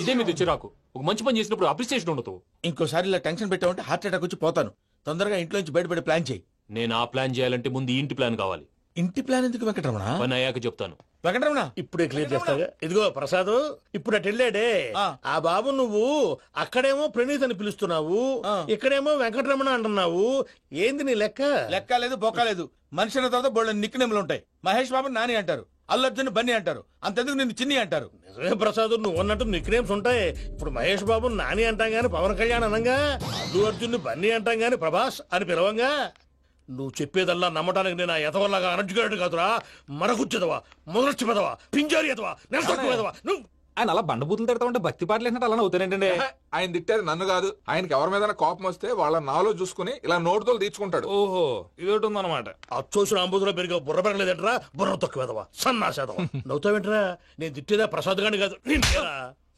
ఇదే మీద చిరాకు. ఒక మంచి పని చేసినప్పుడు అప్రిసియేషన్ ఉండదు. ఇంకోసారి ఇలా టెన్షన్ పెట్టామంటే హార్ట్ అటాక్ వచ్చి పోతాను. తొందరగా ఇంట్లో నుంచి బయటపడే ప్లాన్ చేయి. నేను ఆ ప్లాన్ చేయాలంటే ముందు ఇంటి ప్లాన్ కావాలి. ఇంటి ప్లాన్ ఎందుకు వెంకటరమణ? పని అయ్యాక చెప్తాను. వెంకటరమణ ఇప్పుడే క్లియర్ చేస్తాగా. ఇదిగో ప్రసాద్, ఇప్పుడు అటు వెళ్ళాడే ఆ బాబు, నువ్వు అక్కడేమో ప్రణీత్ అని పిలుస్తున్నావు, ఇక్కడేమో వెంకటరమణ అంటున్నావు. ఏంది నీ లెక్క? లెక్క లేదు, బొక్క లేదు. మనిషి అన్న తర్వాత బోళ్ళ నిక్నెములు ఉంటాయి. మహేష్ బాబు నాని అంటారు, అల్లు అర్జున్ బన్నీ అంటారు, అంతెందుకు నిన్ను చిన్ని అంటారు. నిజమే ప్రసాద్, నువ్వు అన్నట్టు నిక్నేమ్స్ ఉంటాయి. ఇప్పుడు మహేష్ బాబు నాని అంటాం గాని పవన్ కళ్యాణ్ అనంగా, అల్లు అర్జున్ బన్నీ అంటాం గాని ప్రభాస్ అని పిలవంగా. నువ్వు చెప్పేదల్లా నమ్మటానికి నేను ఎతవల్లాగా అనర్జుకేటెడ్ కాదురా. మరగుచ్చదవా, మొదలచ్చి పెదవా, పింజారి ఎదవా, నెలసొక్కుదవా నువ్వు. ఆయన అలా బండబూతులు తిడతా ఉంటే భక్తి పాటలు వేసినట్టు అలా అవుతానంటే. ఆయన తిట్టేది నన్ను కాదు, ఆయనకి ఎవరి మీద కోపం వస్తే వాళ్ళ నాలో చూసుకుని ఇలా నోటుతో తీర్చుకుంటాడు. ఓహో, ఇదొకటి ఉందన్నమాట. అచ్చోసిన అంబుధులో పెరిగే బుర్ర పెరగలేదంటరా, బుర్ర తొక్కువేదవా, సన్నాసేదవా. నవ్వుతావేంట్రా? నేను తిట్టేదా ప్రసాద్ గాని కాదు,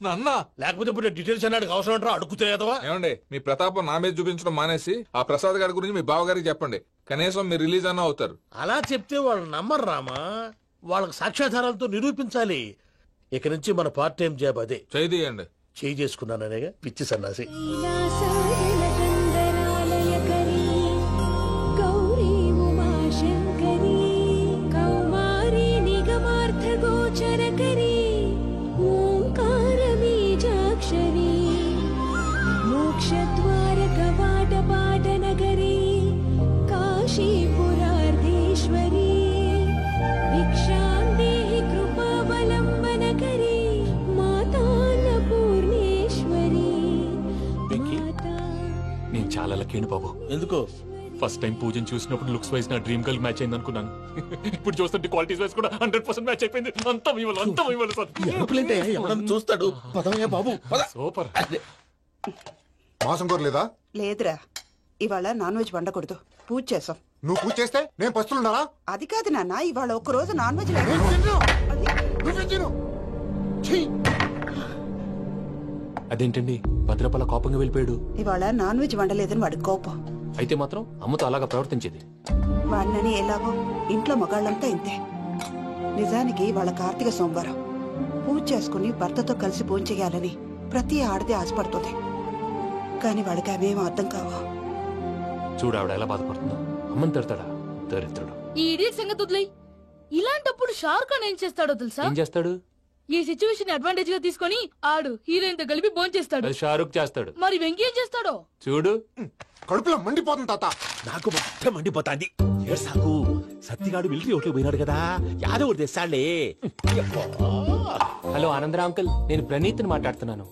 నన్నా. లేకపోతే ఇప్పుడు డీటెయిల్స్ అన్నాడు అవసరం అంటారా? అడుగుతాయేదవా. ఏమండి, మీ ప్రతాపం నా మీద చూపించడం మానేసి ఆ ప్రసాద్ గారి గురించి మీ బావగారికి చెప్పండి. కనీసం మీరు రిలీజ్ అన్న అవుతారు. అలా చెప్తే వాళ్ళు నమ్మరు రామా. వాళ్ళకి సాక్ష్యాధారాలతో నిరూపించాలి. ఇక నుంచి మన పార్ట్ టైం జాబ్ అదే. చేయండి. చేయి చేసుకున్నాననేగా పిచ్చి సన్నాసి. लीलासागरगन्धरालयकरी गौरी उमाशङ्करी कौमारी निगमार्थगोचरकरी ओङ्कारबीजाक्षरी मोक्षद्वारकवाटपाटनगरी काशीपुरार्धेश्वरी भिक्षां देहि कृपावलम्बनकरी मातान्नपूर्णेश्वरी. నేను చాలా లక్కీని బాబు. ఎందుకు? ఫస్ట్ టైం పూజను చూసినప్పుడు లుక్స్ వైజ్ నా డ్రీమ్ గర్ల్ మ్యాచ్ అయింది అనుకున్నాను. ఇప్పుడు చూస్తుంటే క్వాలిటీస్ వైజ్ కూడా 100% మ్యాచ్ అయిపోయింది. అంతా మీ వల్ల, అంతా మీ వల్ల సార్. ఎవడన్నా చూస్తాడు. పదవయ్యా బాబు, సూపర్. మాసం కోరలేదా? లేదురా, ఇవాళ నాన్ వెజ్ వండకూడదు, పూజ చేసాం. నువ్వు పూజ చేస్తే నేను పస్తులున్నారా? అది కాదు నాన్న, ఇవాళ ఒక్క రోజు నాన్ వెజ్ లేదు. అదేంటండి భద్రపల కోపంగా వెళ్ళిపోయాడు? ఇవాళ నాన్ వెజ్ వండలేదని వాడి కోపం. అయితే మాత్రం అమ్మతో అలాగా ప్రవర్తించేది. వాడినని ఎలాగో ఇంట్లో మగాళ్ళంతా ఇంతే. నిజానికి వాళ్ళ కార్తీక సోమవారం పూజ చేసుకుని భర్తతో కలిసి పూజ చేయాలని ప్రతి ఆడది ఆశపడుతుంది. కానీ వాడికి అవేం అర్థం కావు. చూడు ఆవిడ ఎలా బాధపడుతుందో. అమ్మని తిడతాడా దరిద్రుడు. ఈ ఇడియట్ సంగతి వదిలేయ్. ఇలాంటప్పుడు షారుఖ్ ఖాన్ ఏం చేస్తాడో తెలుసా? ఏం చేస్తాడు? ఈ సిచ్యువేషన్ అడ్వాంటేజ్ గా తీసుకొని ఆడు హీరోయిన్ తో కలిపి బోన్ చేస్తాడు. అది షారుఖ్ చేస్తాడు. మరి వెంకీ ఏం చేస్తాడో చూడు. కడుపులో మండిపోతుంది తాత. నాకు మొత్తం మండిపోతాంది. సాగు సత్తిగాడు మిలిటరీ ఒకటి పోయినాడు కదా, యాదవ్ ఒకటి తెస్తాడులే. హలో ఆనందరా అంకుల్, నేను ప్రణీత్ని మాట్లాడుతున్నాను.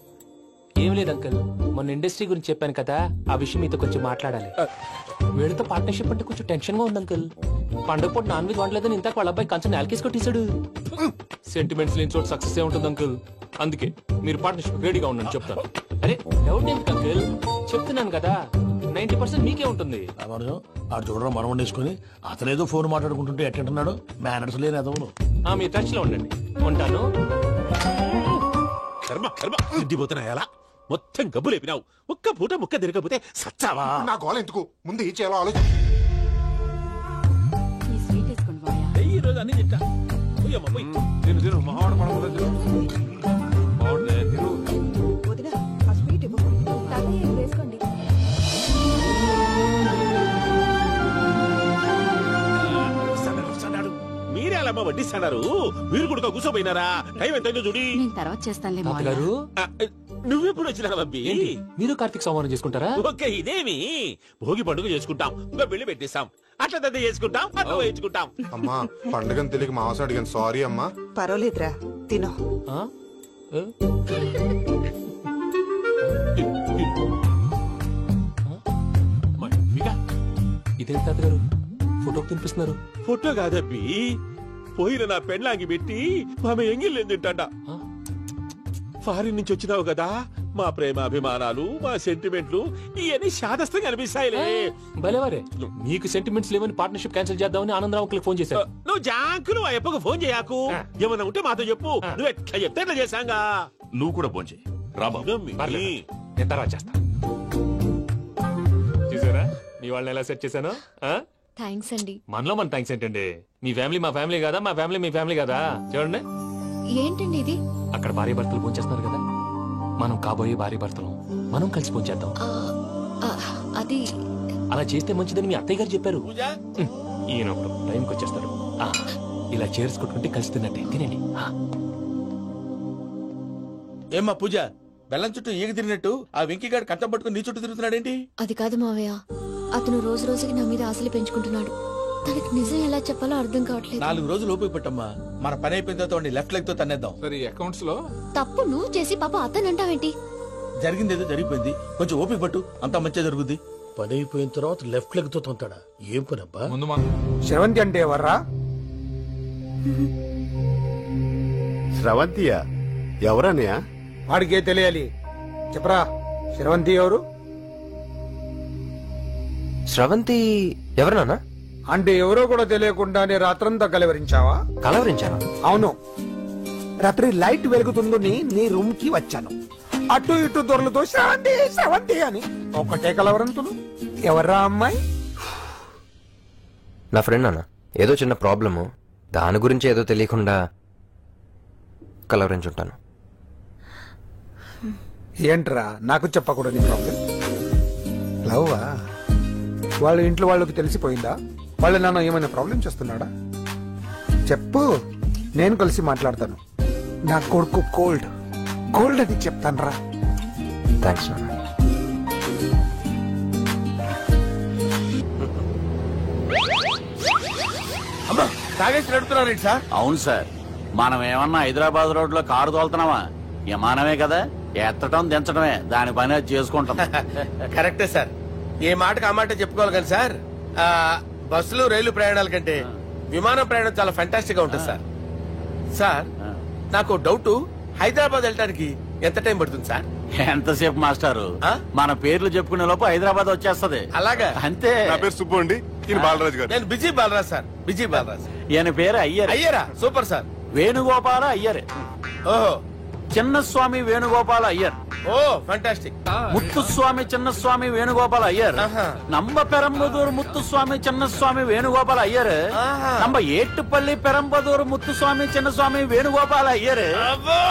ఏం లేదు అంకుల్ మొన్న ఇండస్ట్రీ గురించి చెప్పాను కదా ఆ విషయం మీతో కొంచెం మాట్లాడాలి. వీళ్ళతో పార్ట్నర్షిప్ అంటే కొంచెం టెన్షన్ గా ఉంది అంకుల్. పండుగ పూట నాన్ వెజ్ వండలేదని ఇంతకు వాళ్ళ అబ్బాయి కంచెం నేలకేసి కొట్టేశాడు. సెంటిమెంట్స్ లేని చోట సక్సెస్ ఏ ఉంటుంది అంకుల్. అందుకే మీరు పార్ట్నర్షిప్ రెడీగా ఉండండి చెప్తాను. అరే డౌట్ ఎందుకు అంకుల్, చెప్తున్నాను కదా 90% మీకే ఉంటుంది. ఆడు చూడడం మనం వండేసుకుని అతనేదో ఫోన్ మాట్లాడుకుంటుంటే ఎట్టంటున్నాడు మేనర్స్ లేని అదవును. మీరు టచ్ లో ఉండండి. ఉంటాను. కర్మ కర్మ సిద్ధిపోతున్నా ఎలా మొత్తం గబ్బు లేపినావు. ఒక్క పూట ముక్క తిరగకపోతే సచ్చావా? నా గోల ఎందుకు, ముందు ఏం చేయాలో ఆలోచించు. ఈ రోజు అన్ని తింటా. తిను తిను మావాడు పడకూడదు తిను. మావాడులే తిను. వదినా ఆ స్వీట్ ఇవ్వు. వేసుకోండి. మీరే అలా వడ్డిస్తున్నారు. మీరు కూడా కూర్చోపోయినారా? టైం ఎంతైందో చూడి. తర్వాత చేస్తానులే గారు నువ్వెప్పుడు వచ్చినా బంబి? మీరు కార్తీక్ సంహారం చేసుకుంటారా? ఓకే ఇదేమి భోగి పండుగ చేసుకుంటాం, ఇంకా పెళ్లి పెట్టేస్తాం, అట్లా దద్ద చేసుకుంటాం, అట్లా వేయించుకుంటాం. అమ్మా పండుగని తెలియక మాంసం అడిగాను, సారీ అమ్మా. పర్వాలేదురా తినో. ఇదేంటి తాతగారు ఫోటోకి తినిపిస్తున్నారు? ఫోటో కాదబ్బి, పోయిన నా పెళ్ళాంగి పెట్టి ఆమె ఎంగిల్లేం తింటాడ. ఫారిన్ నుంచి వచ్చినావు కదా, మా ప్రేమ అభిమానాలు మా సెంటిమెంట్లు ఇవన్నీ శాదస్తంగా అనిపిస్తాయిలే. భలేవారే, మీకు సెంటిమెంట్స్ లేవని పార్ట్నర్షిప్ క్యాన్సిల్ చేద్దామని ఆనందరావు అంకుల్ ఫోన్ చేశారు. నువ్వు జాంకులు ఆ అప్పకు ఫోన్ చేయకు. ఏమన్నా ఉంటే మాతో చెప్పు. నువ్వు ఎట్లా చెప్తే ఎట్లా చేశాంగా. నువ్వు కూడా ఫోన్ చేయి రాబా. నేను తర్వాత చేస్తా. చూసారా మీ వాళ్ళని ఎలా సెట్ చేశాను? థ్యాంక్స్ అండి. మనలో మన థ్యాంక్స్ ఏంటండి, మీ ఫ్యామిలీ మా ఫ్యామిలీ కదా, మా ఫ్యామిలీ మీ ఫ్యామిలీ కదా. చూడండి ఏంటండి ఇది? అక్కడ భార్య భర్తలు ఫోన్ చేస్తున్నారు కదా, మనం కాబోయే భార్య భర్తలు మనం కలిసి ఫోన్ చేద్దాం. అది అలా చేస్తే మంచిదని మీ అత్తయ్య గారు చెప్పారు. ఈయన ఒకడు టైంకి వచ్చేస్తాడు. ఇలా చేర్స్ కొట్టుకుంటే కలిసి తిన్నట్టే తినండి. ఏమ్మా పూజ, బెల్లం చుట్టూ ఈగ తిరిగినట్టు ఆ వెంకీగాడు కంటం పట్టుకుని నీ చుట్టూ తిరుగుతున్నాడేంటి? అది కాదు మావయ్య, అతను రోజు రోజుకి నా మీద ఆశలు పెంచుకుంటున్నాడు. తనకి నిజం ఎలా చెప్పాలో అర్థం కావట్లేదు. 4 రోజులు ఓపిక పట్టమ్మా, మన పని అయిపోయిన తర్వాత లెఫ్ట్ లెగ్ తో తన్నేద్దాం. సరే అకౌంట్స్ లో తప్పు నువ్వు చేసి పాప అతను అంటావేంటి? జరిగిందేదో జరిగిపోయింది, కొంచెం ఓపిక పట్టు, అంతా మంచిగా జరుగుద్ది. పని అయిపోయిన తర్వాత లెఫ్ట్ లెగ్ తో తొంతాడా? ఏం పని అబ్బా? ముందు మనం శ్రవంతి అంటే ఎవర్రా? శ్రవంతియా? ఎవరన్నయ్యా? వాడికే తెలియాలి, చెప్పరా. శ్రవంతి ఎవరు? శ్రవంతి ఎవరన్నా? అంటే ఎవరో కూడా తెలియకుండానే రాత్రంతా కలవరించావా? కలవరించావా? అవును, రాత్రి లైట్ వెలుగుతుందని నీ రూమ్ కి వచ్చాను. అటు ఇటు దొరలతో శ్రవంతి శ్రవంతి అని ఒకటే కలవరంతులు. ఎవర్రా అమ్మాయి? నా ఫ్రెండ్ అన్న, ఏదో చిన్న ప్రాబ్లము, దాని గురించి ఏదో తెలియకుండా కలవరించుంటాను. ఏంట్రా నాకు చెప్పకూడదు నీ ప్రాబ్లం? లవ్వా? వాళ్ళ ఇంట్లో వాళ్ళకి తెలిసిపోయిందా? వాళ్ళ నాన్న ఏమైనా ప్రాబ్లం చేస్తున్నాడా? చెప్పు, నేను కలిసి మాట్లాడతాను. నా కొడుకు కోల్డ్ కోల్డ్ అని చెప్తాను రా. థ్యాంక్స్ నాన్న. అమ్మా తాగేసి నడుపుతున్నారేంటి సార్? అవును సార్, మనం ఏమన్నా హైదరాబాద్ రోడ్ లో కారు తోలుతున్నావా? విమానమే కదా, ఎత్తడం దించడమే దాని పని అది చేసుకుంటాం. కరెక్టే సార్, ఏ మాటకు ఆ మాట చెప్పుకోవాలి కానీ సార్, బస్సులు రైలు ప్రయాణాల కంటే విమానం ప్రయాణం చాలా ఫెంటాస్టిక్ గా ఉంటుంది సార్. సార్ నాకు డౌట్, హైదరాబాద్ వెళ్ళడానికి ఎంత టైం పడుతుంది సార్? ఎంతసేపు మాస్టారు, మన పేర్లు చెప్పుకునే లోపు హైదరాబాద్ వచ్చేస్తది. అలాగా? అంతే. నా పేరు సుబ్బు అండి, ఈయన బాలరాజు గారు. నేను busy Balaraj sir, busy Balaraj. ఈయన పేరు అయ్యర్. అయ్యరా? Super sir. వేణుగోపాల అయ్యర్. ఓహో, చిన్నస్వామి వేణుగోపాల అయ్యర్. ఓ ఫంటాస్టిక్. ముత్తుస్వామి చిన్నస్వామి వేణుగోపాల అయ్యర్. நம்ம பெரம்பதூர் முத்துசுவாமி சின்னசுவாமி வேணுகோபால் ஐயர். நம்ம ஏட்டுப்பள்ளி பெரம்பதூர் முத்துசுவாமி சின்னசுவாமி வேணுகோபால் ஐயர்.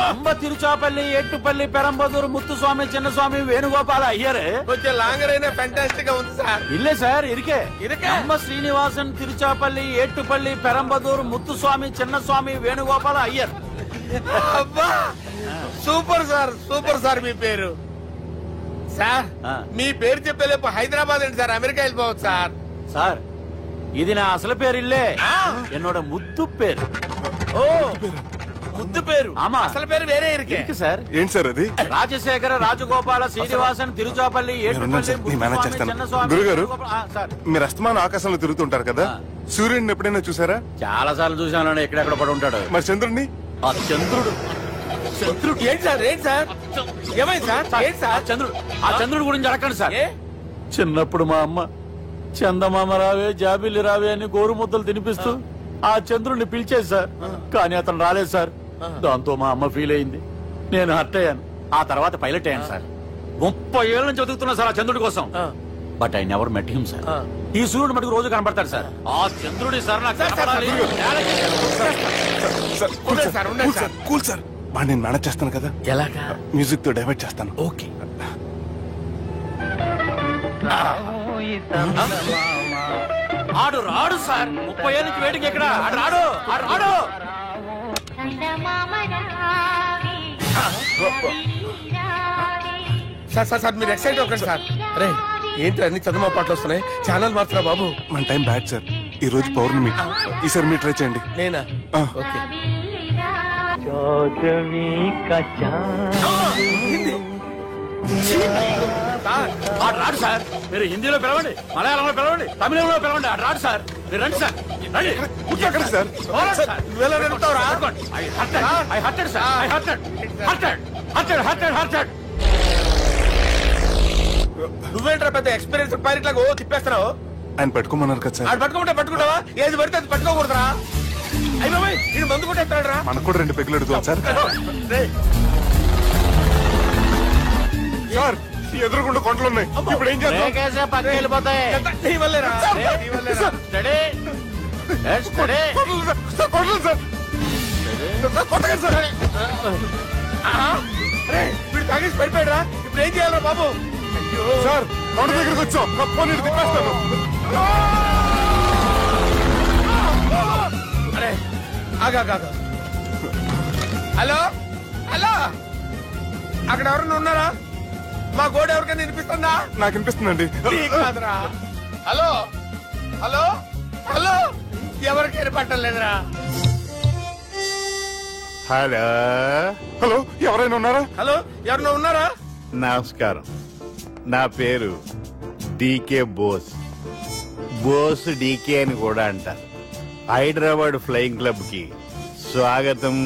நம்ம திருச்சாப்பள்ளி ஏட்டுப்பள்ளி பெரம்பதூர் முத்துசுவாமி சின்னசுவாமி வேணுகோபால் ஐயர். కొంచెం లాంగర్ అయినా ఫంటాస్టిక్ గా ఉంది సార్. இல்ல சார் இருக்கே. நம்ம ஸ்ரீனிவாசன் திருச்சாப்பள்ளி ஏட்டுப்பள்ளி பெரம்பதூர் முத்துசுவாமி சின்னசுவாமி வேணுகோபால் ஐயர். అబ్బా సూపర్ సార్, సూపర్ సార్. మీ పేరు సార్, మీ పేరు చెప్పేలేపు హైదరాబాద్ ఏంటి సార్, అమెరికా వెళ్ళిపోవచ్చు సార్. సార్ ఇది నా అసలు పేరు ఇల్లే, என்னோட ముద్దు పేరు. ఓ ముద్దు పేరు ఆమా. అసలు పేరు వేరే ఇருக்கு సార్. ఏంటి సార్ అది? రాజశేఖర రాజగోపాల శ్రీనివాసన్ తిరుచాపల్లి నేనున్నాను సార్, నేను మేనేజ్ చేస్తాను. గురుగారు మీరు అస్తమానం ఆకాశంలో తిరుగుతుంటారు కదా, సూర్యుడిని ఎప్పుడైనా చూసారా? చాలా సార్లు చూసాను, ఎక్కడెక్కడ పడి ఉంటాడు. మరి చంద్రుడిని? ఆ చంద్రుడు ఏంటి సార్ ఏమైంది సార్ ఏంటి సార్ ఆ చంద్రుడు గురించి అడగండి సార్. చిన్నప్పుడు మా అమ్మ చందమామ రావే జాబిల్లి రావే అని గోరు ముద్దలు తినిపిస్తూ ఆ చంద్రుడిని పిలిచేది సార్. కానీ అతను రాలేదు సార్. దాంతో మా అమ్మ ఫీల్ అయింది, నేను హర్ట్ అయ్యాను. ఆ తర్వాత పైలట్ అయ్యాను సార్. 30 ఏళ్ళ నుంచి చదువుతున్నా సార్ ఆ చంద్రుడి కోసం. But I never met him sir. ఈ సూర్యుడు మటుకు రోజు కనపడతాడు సార్. ఆ చంద్రుడి సార్ నాకు కనపడాలి. కూల్ సార్, నేను మేనేజ్ చేస్తాను కదా. ఎలాగా? మ్యూజిక్ తో డైవర్ట్ చేస్తాను. ఓకే. ఆడు రాడు సార్. 30 ఏళ్ళ నుంచి వేడికి ఎక్కడ ఆడు రాడు. సార్ మీరు ఎక్సైట్ అవ్వకండి సార్. రే ఏంటి అన్ని చదువు పాటలు వస్తున్నాయి, ఛానల్ మార్చరా బాబు. మన టైం బ్యాడ్ సార్, ఈ రోజు పౌర్ణమి. ఈసారి మీరు ట్రై చేయండి. నేనా? ఓకే. ఆడు రాడు సార్. మీరు హిందీలో పిలవండి, మలయాళంలో పిలవండి, తమిళంలో పిలవండి. ఆడు రాడు సార్. మీరు రండి సార్, రండి. కూర్చోకండి సార్. నువ్వేంట్రా పెద్ద ఎక్స్పీరియన్స్ పైలట్ లాగా ఓ తిప్పేస్తున్నావు? ఆయన పట్టుకోమన్నారు కదా సార్. ఆడు పట్టుకుంటావా? ఏది పడితే అది పట్టుకోకూడదురా. అయ్యి బాబాయ్ నేను మందు కొట్టేస్తాడు రా. మనకు కూడా 2 పెగ్గులు అడుగుతాం సార్. సార్ ఎదురుకుండా కొండలు ఉన్నాయి, ఇప్పుడు ఏం చేద్దాం? పక్కకి వెళ్ళిపోతాయి. వీడు తాగేసి పడిపోయాడు రా. ఇప్పుడు ఏం చేయాలరా బాబు? సార్ కొండ దగ్గరికి వచ్చాం, పోనీ తిప్పేస్తాను. అరే ఆగా. హలో అక్కడ ఎవరన్నా ఉన్నారా? మా గోడ ఎవరికైనా వినిపిస్తుందా? నాకు వినిపిస్తుందండి. హలో ఎవరికి వినపట్టలేదురా. హలో ఎవరైనా ఉన్నారా? ఎవరన్నా ఉన్నారా? నమస్కారం, నా పేరు డీకే బోస్. డీకే అని కూడా అంటారు. హైదరాబాద్ ఫ్లయింగ్ క్లబ్ కి స్వాగతం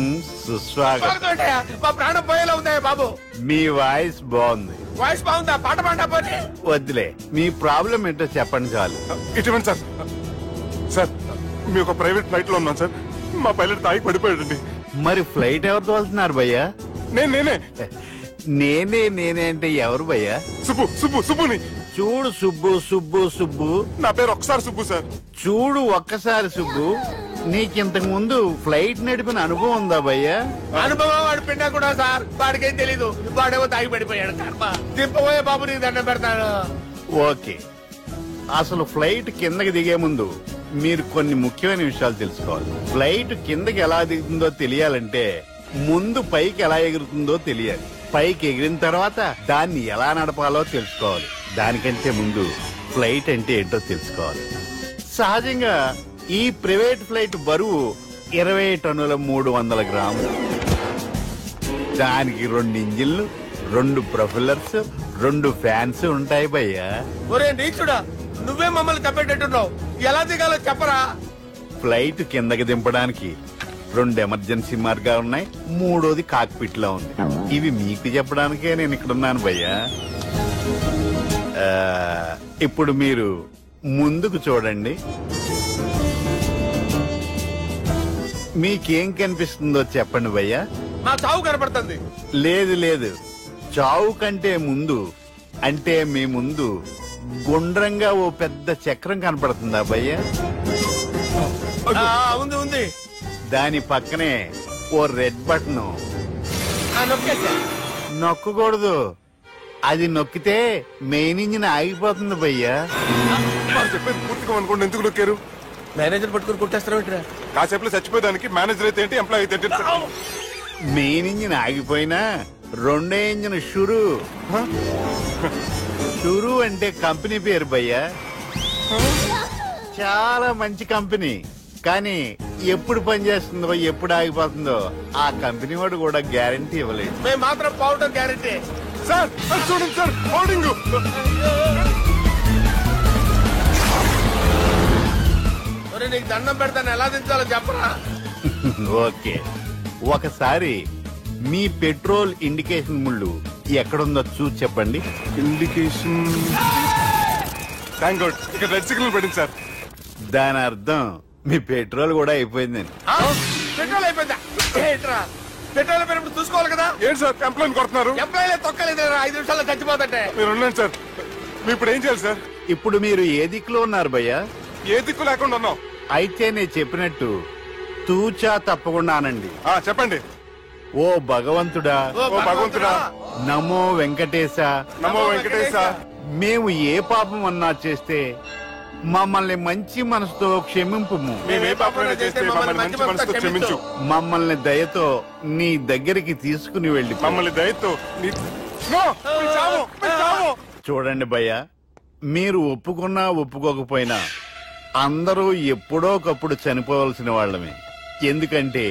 సుస్వాగతం. మా ప్రాణం పోయేలా ఉందా బాబు? మీ వాయిస్ బాగుంది. వాయిస్ బాగుందా? పాట పాడా పోనీ. వద్దులే, మీ ప్రాబ్లం ఏంటో చెప్పండి చాలు. ఇటువంటి సార్, సార్ మీ ఒక ప్రైవేట్ ఫ్లైట్ లో ఉన్నాం సార్. మా పైలట్ తాగి పడిపోయాడండి. మరి ఫ్లైట్ ఎవరు తోలుతున్నారు భయ్యా? నేనే అంటే ఎవరు భయ్యా? సుబ్బుని చూడు. సుబ్బు నా పేరు ఒకసారి సుబ్బు సార్. చూడు ఒక్కసారి సుబ్బు, నీకింతకు ముందు ఫ్లైట్ నడిపిన అనుభవం ఉందా భయ్యా? అనుభవం వాడు పిండా కూడా సార్, వాడికేం తెలీదు. వాడేమో తాగి పడిపోయాడు. దింపబోయే బాబు నీకు దండం పెడతాడు. ఓకే, అసలు ఫ్లైట్ కిందకి దిగే ముందు మీరు కొన్ని ముఖ్యమైన విషయాలు తెలుసుకోవాలి. ఫ్లైట్ కిందకి ఎలా దిగుతుందో తెలియాలంటే ముందు పైకి ఎలా ఎగురుతుందో తెలియాలి. పైకి ఎగిరిన తర్వాత దాన్ని ఎలా నడపాలో తెలుసుకోవాలి. దానికంటే ముందు ఫ్లైట్ అంటే ఏంటో తెలుసుకోవాలి. సహజంగా ఈ ప్రైవేట్ ఫ్లైట్ బరువు 20 టన్నుల 300 గ్రాములు. దానికి 2 ఇంజిన్లు, 2 ప్రొఫెల్లర్స్, 2 ఫ్యాన్స్ ఉంటాయి భయ్యా. ఒరే నీచుడా, నువ్వే మమ్మల్ని తప్పేటట్టున్నావు. ఎలా దిగాలో చెప్పరా? ఫ్లైట్ కిందకి దింపడానికి 2 ఎమర్జెన్సీ మార్గాలు ఉన్నాయి, 3వది కాక్పిట్ లో ఉంది. ఇవి మీకు చెప్పడానికే నేను ఇక్కడ ఉన్నాను భయ్యా. ఇప్పుడు మీరు ముందుకు చూడండి. మీకేం కనిపిస్తుందో చెప్పండి భయ్యా. నా చావు కనపడుతుంది. లేదు, చావు కంటే ముందు అంటే మీ ముందు గుండ్రంగా ఓ పెద్ద చక్రం కనపడుతుందా భయ్యా? ఉంది. దాని పక్కనే ఓ రెడ్ బటన్. నొక్కకూడదు, అది నొక్కితే మెయిన్ ఇంజిన్ ఆగిపోతుంది భయ్యా. చెప్పేది పూర్తిగా అనుకోండి. ఎందుకు నొక్కారు? మేనేజర్ పట్టుకుని కొట్టేస్తారా? కాసేపులో చచ్చిపోయేదానికి మేనేజర్ అయితే ఏంటి, ఎంప్లాయ్ అయితే ఏంటి? మెయిన్ ఇంజిన్ ఆగిపోయినా 2వ ఇంజిన్ షురు అంటే కంపెనీ పేరు భయ్యా. చాలా మంచి కంపెనీ. కానీ ఎప్పుడు పనిచేస్తుందో ఎప్పుడు ఆగిపోతుందో ఆ కంపెనీ వాడు కూడా గ్యారంటీ ఇవ్వలేదు. మేము మాత్రం పౌడర్ గ్యారెంటీ. సార్ చూడండి సార్, హోర్డింగ్. నీకు దండం పెడతాను, ఎలా దించాలో చెప్పరా? ఓకే, ఒకసారి మీ పెట్రోల్ ఇండికేషన్ ముళ్ళు ఎక్కడుందో చూసి చెప్పండి. ఇండికేషన్ థ్యాంక్ గాడ్, ఇక్కడ రెడ్ సిగ్నల్ పెట్టింది సార్. దాని అర్థం మీ పెట్రోల్ కూడా అయిపోయిందని. పెట్రోల్ అయిపోయిందా? పెట్రోల్ అయిపోయినప్పుడు చూసుకోవాలి కదా. ఏంటి సార్ కంప్లైంట్ కొడుతున్నారు? ఎంప్లాయీలే తొక్కలేదు, 5 నిమిషాల్లో చచ్చిపోతుంటే. మీరు ఉండండి సార్, మీరు ఇప్పుడు ఏం చేయాలి సార్? ఇప్పుడు మీరు ఏ దిక్కులో ఉన్నారు భయ్యా? ఏ దిక్కు లేకుండా ఉన్నాం. అయితే నేను చెప్పినట్టు తూచా తప్పకుండా అనండి. చెప్పండి. ఓ భగవంతుడా, ఓ భగవంతుడా, నమో వెంకటేశ, నమో వెంకటేశ. మేము ఏ పాపం అన్నా చేస్తే మమ్మల్ని మంచి మనసుతో క్షమింపు. మేమే పాపమైనా చేస్తే మమ్మల్ని మంచి మనసుతో క్షమించు. మమ్మల్ని దయతో నీ దగ్గరికి తీసుకుని వెళ్ళి. మమ్మల్ని దయతో చూడండి భయ్యా, మీరు ఒప్పుకున్నా ఒప్పుకోకపోయినా అందరూ ఎప్పుడో ఒకప్పుడు చనిపోవలసిన వాళ్ళమే. ఎందుకంటే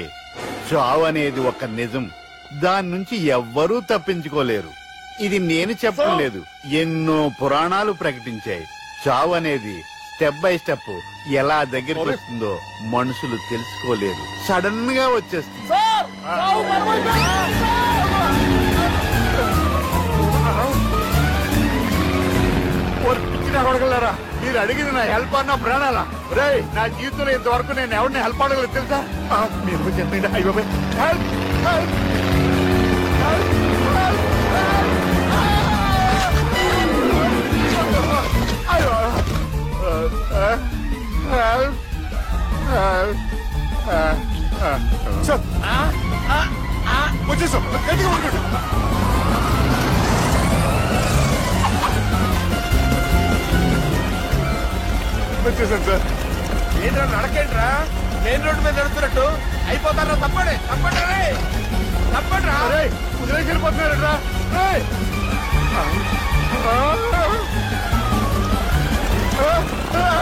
చావు అనేది ఒక నిజం, దాని నుంచి ఎవ్వరూ తప్పించుకోలేరు. ఇది నేను చెప్పడం లేదు, ఎన్నో పురాణాలు ప్రకటించాయి. చావు అనేది స్టెప్ బై స్టెప్ ఎలా దగ్గరికి వస్తుందో మనుషులు తెలుసుకోలేరు, సడన్ గా వచ్చేస్తుంది. అడగలరా, మీరు అడిగింది నా హెల్ప్ అన్న ప్రాణాలా? రే, నా జీవితంలో ఇంతవరకు నేను ఎవరిని హెల్ప్ అడగలేదు తెలుసా? మీరు చెప్పండి. అయ్యో హెల్ప్, హెల్ప్, వచ్చేసాం, గట్టిగా ఉంటుంది. వచ్చేసాను సార్. ఏంట్రా నడకేంట్రా? మెయిన్ రోడ్డు మీద నడుస్తున్నట్టు అయిపోతారా? తప్పండి, తప్పండి, తప్పండి. కుదిరేసి వెళ్ళిపోతున్నారా? ఆ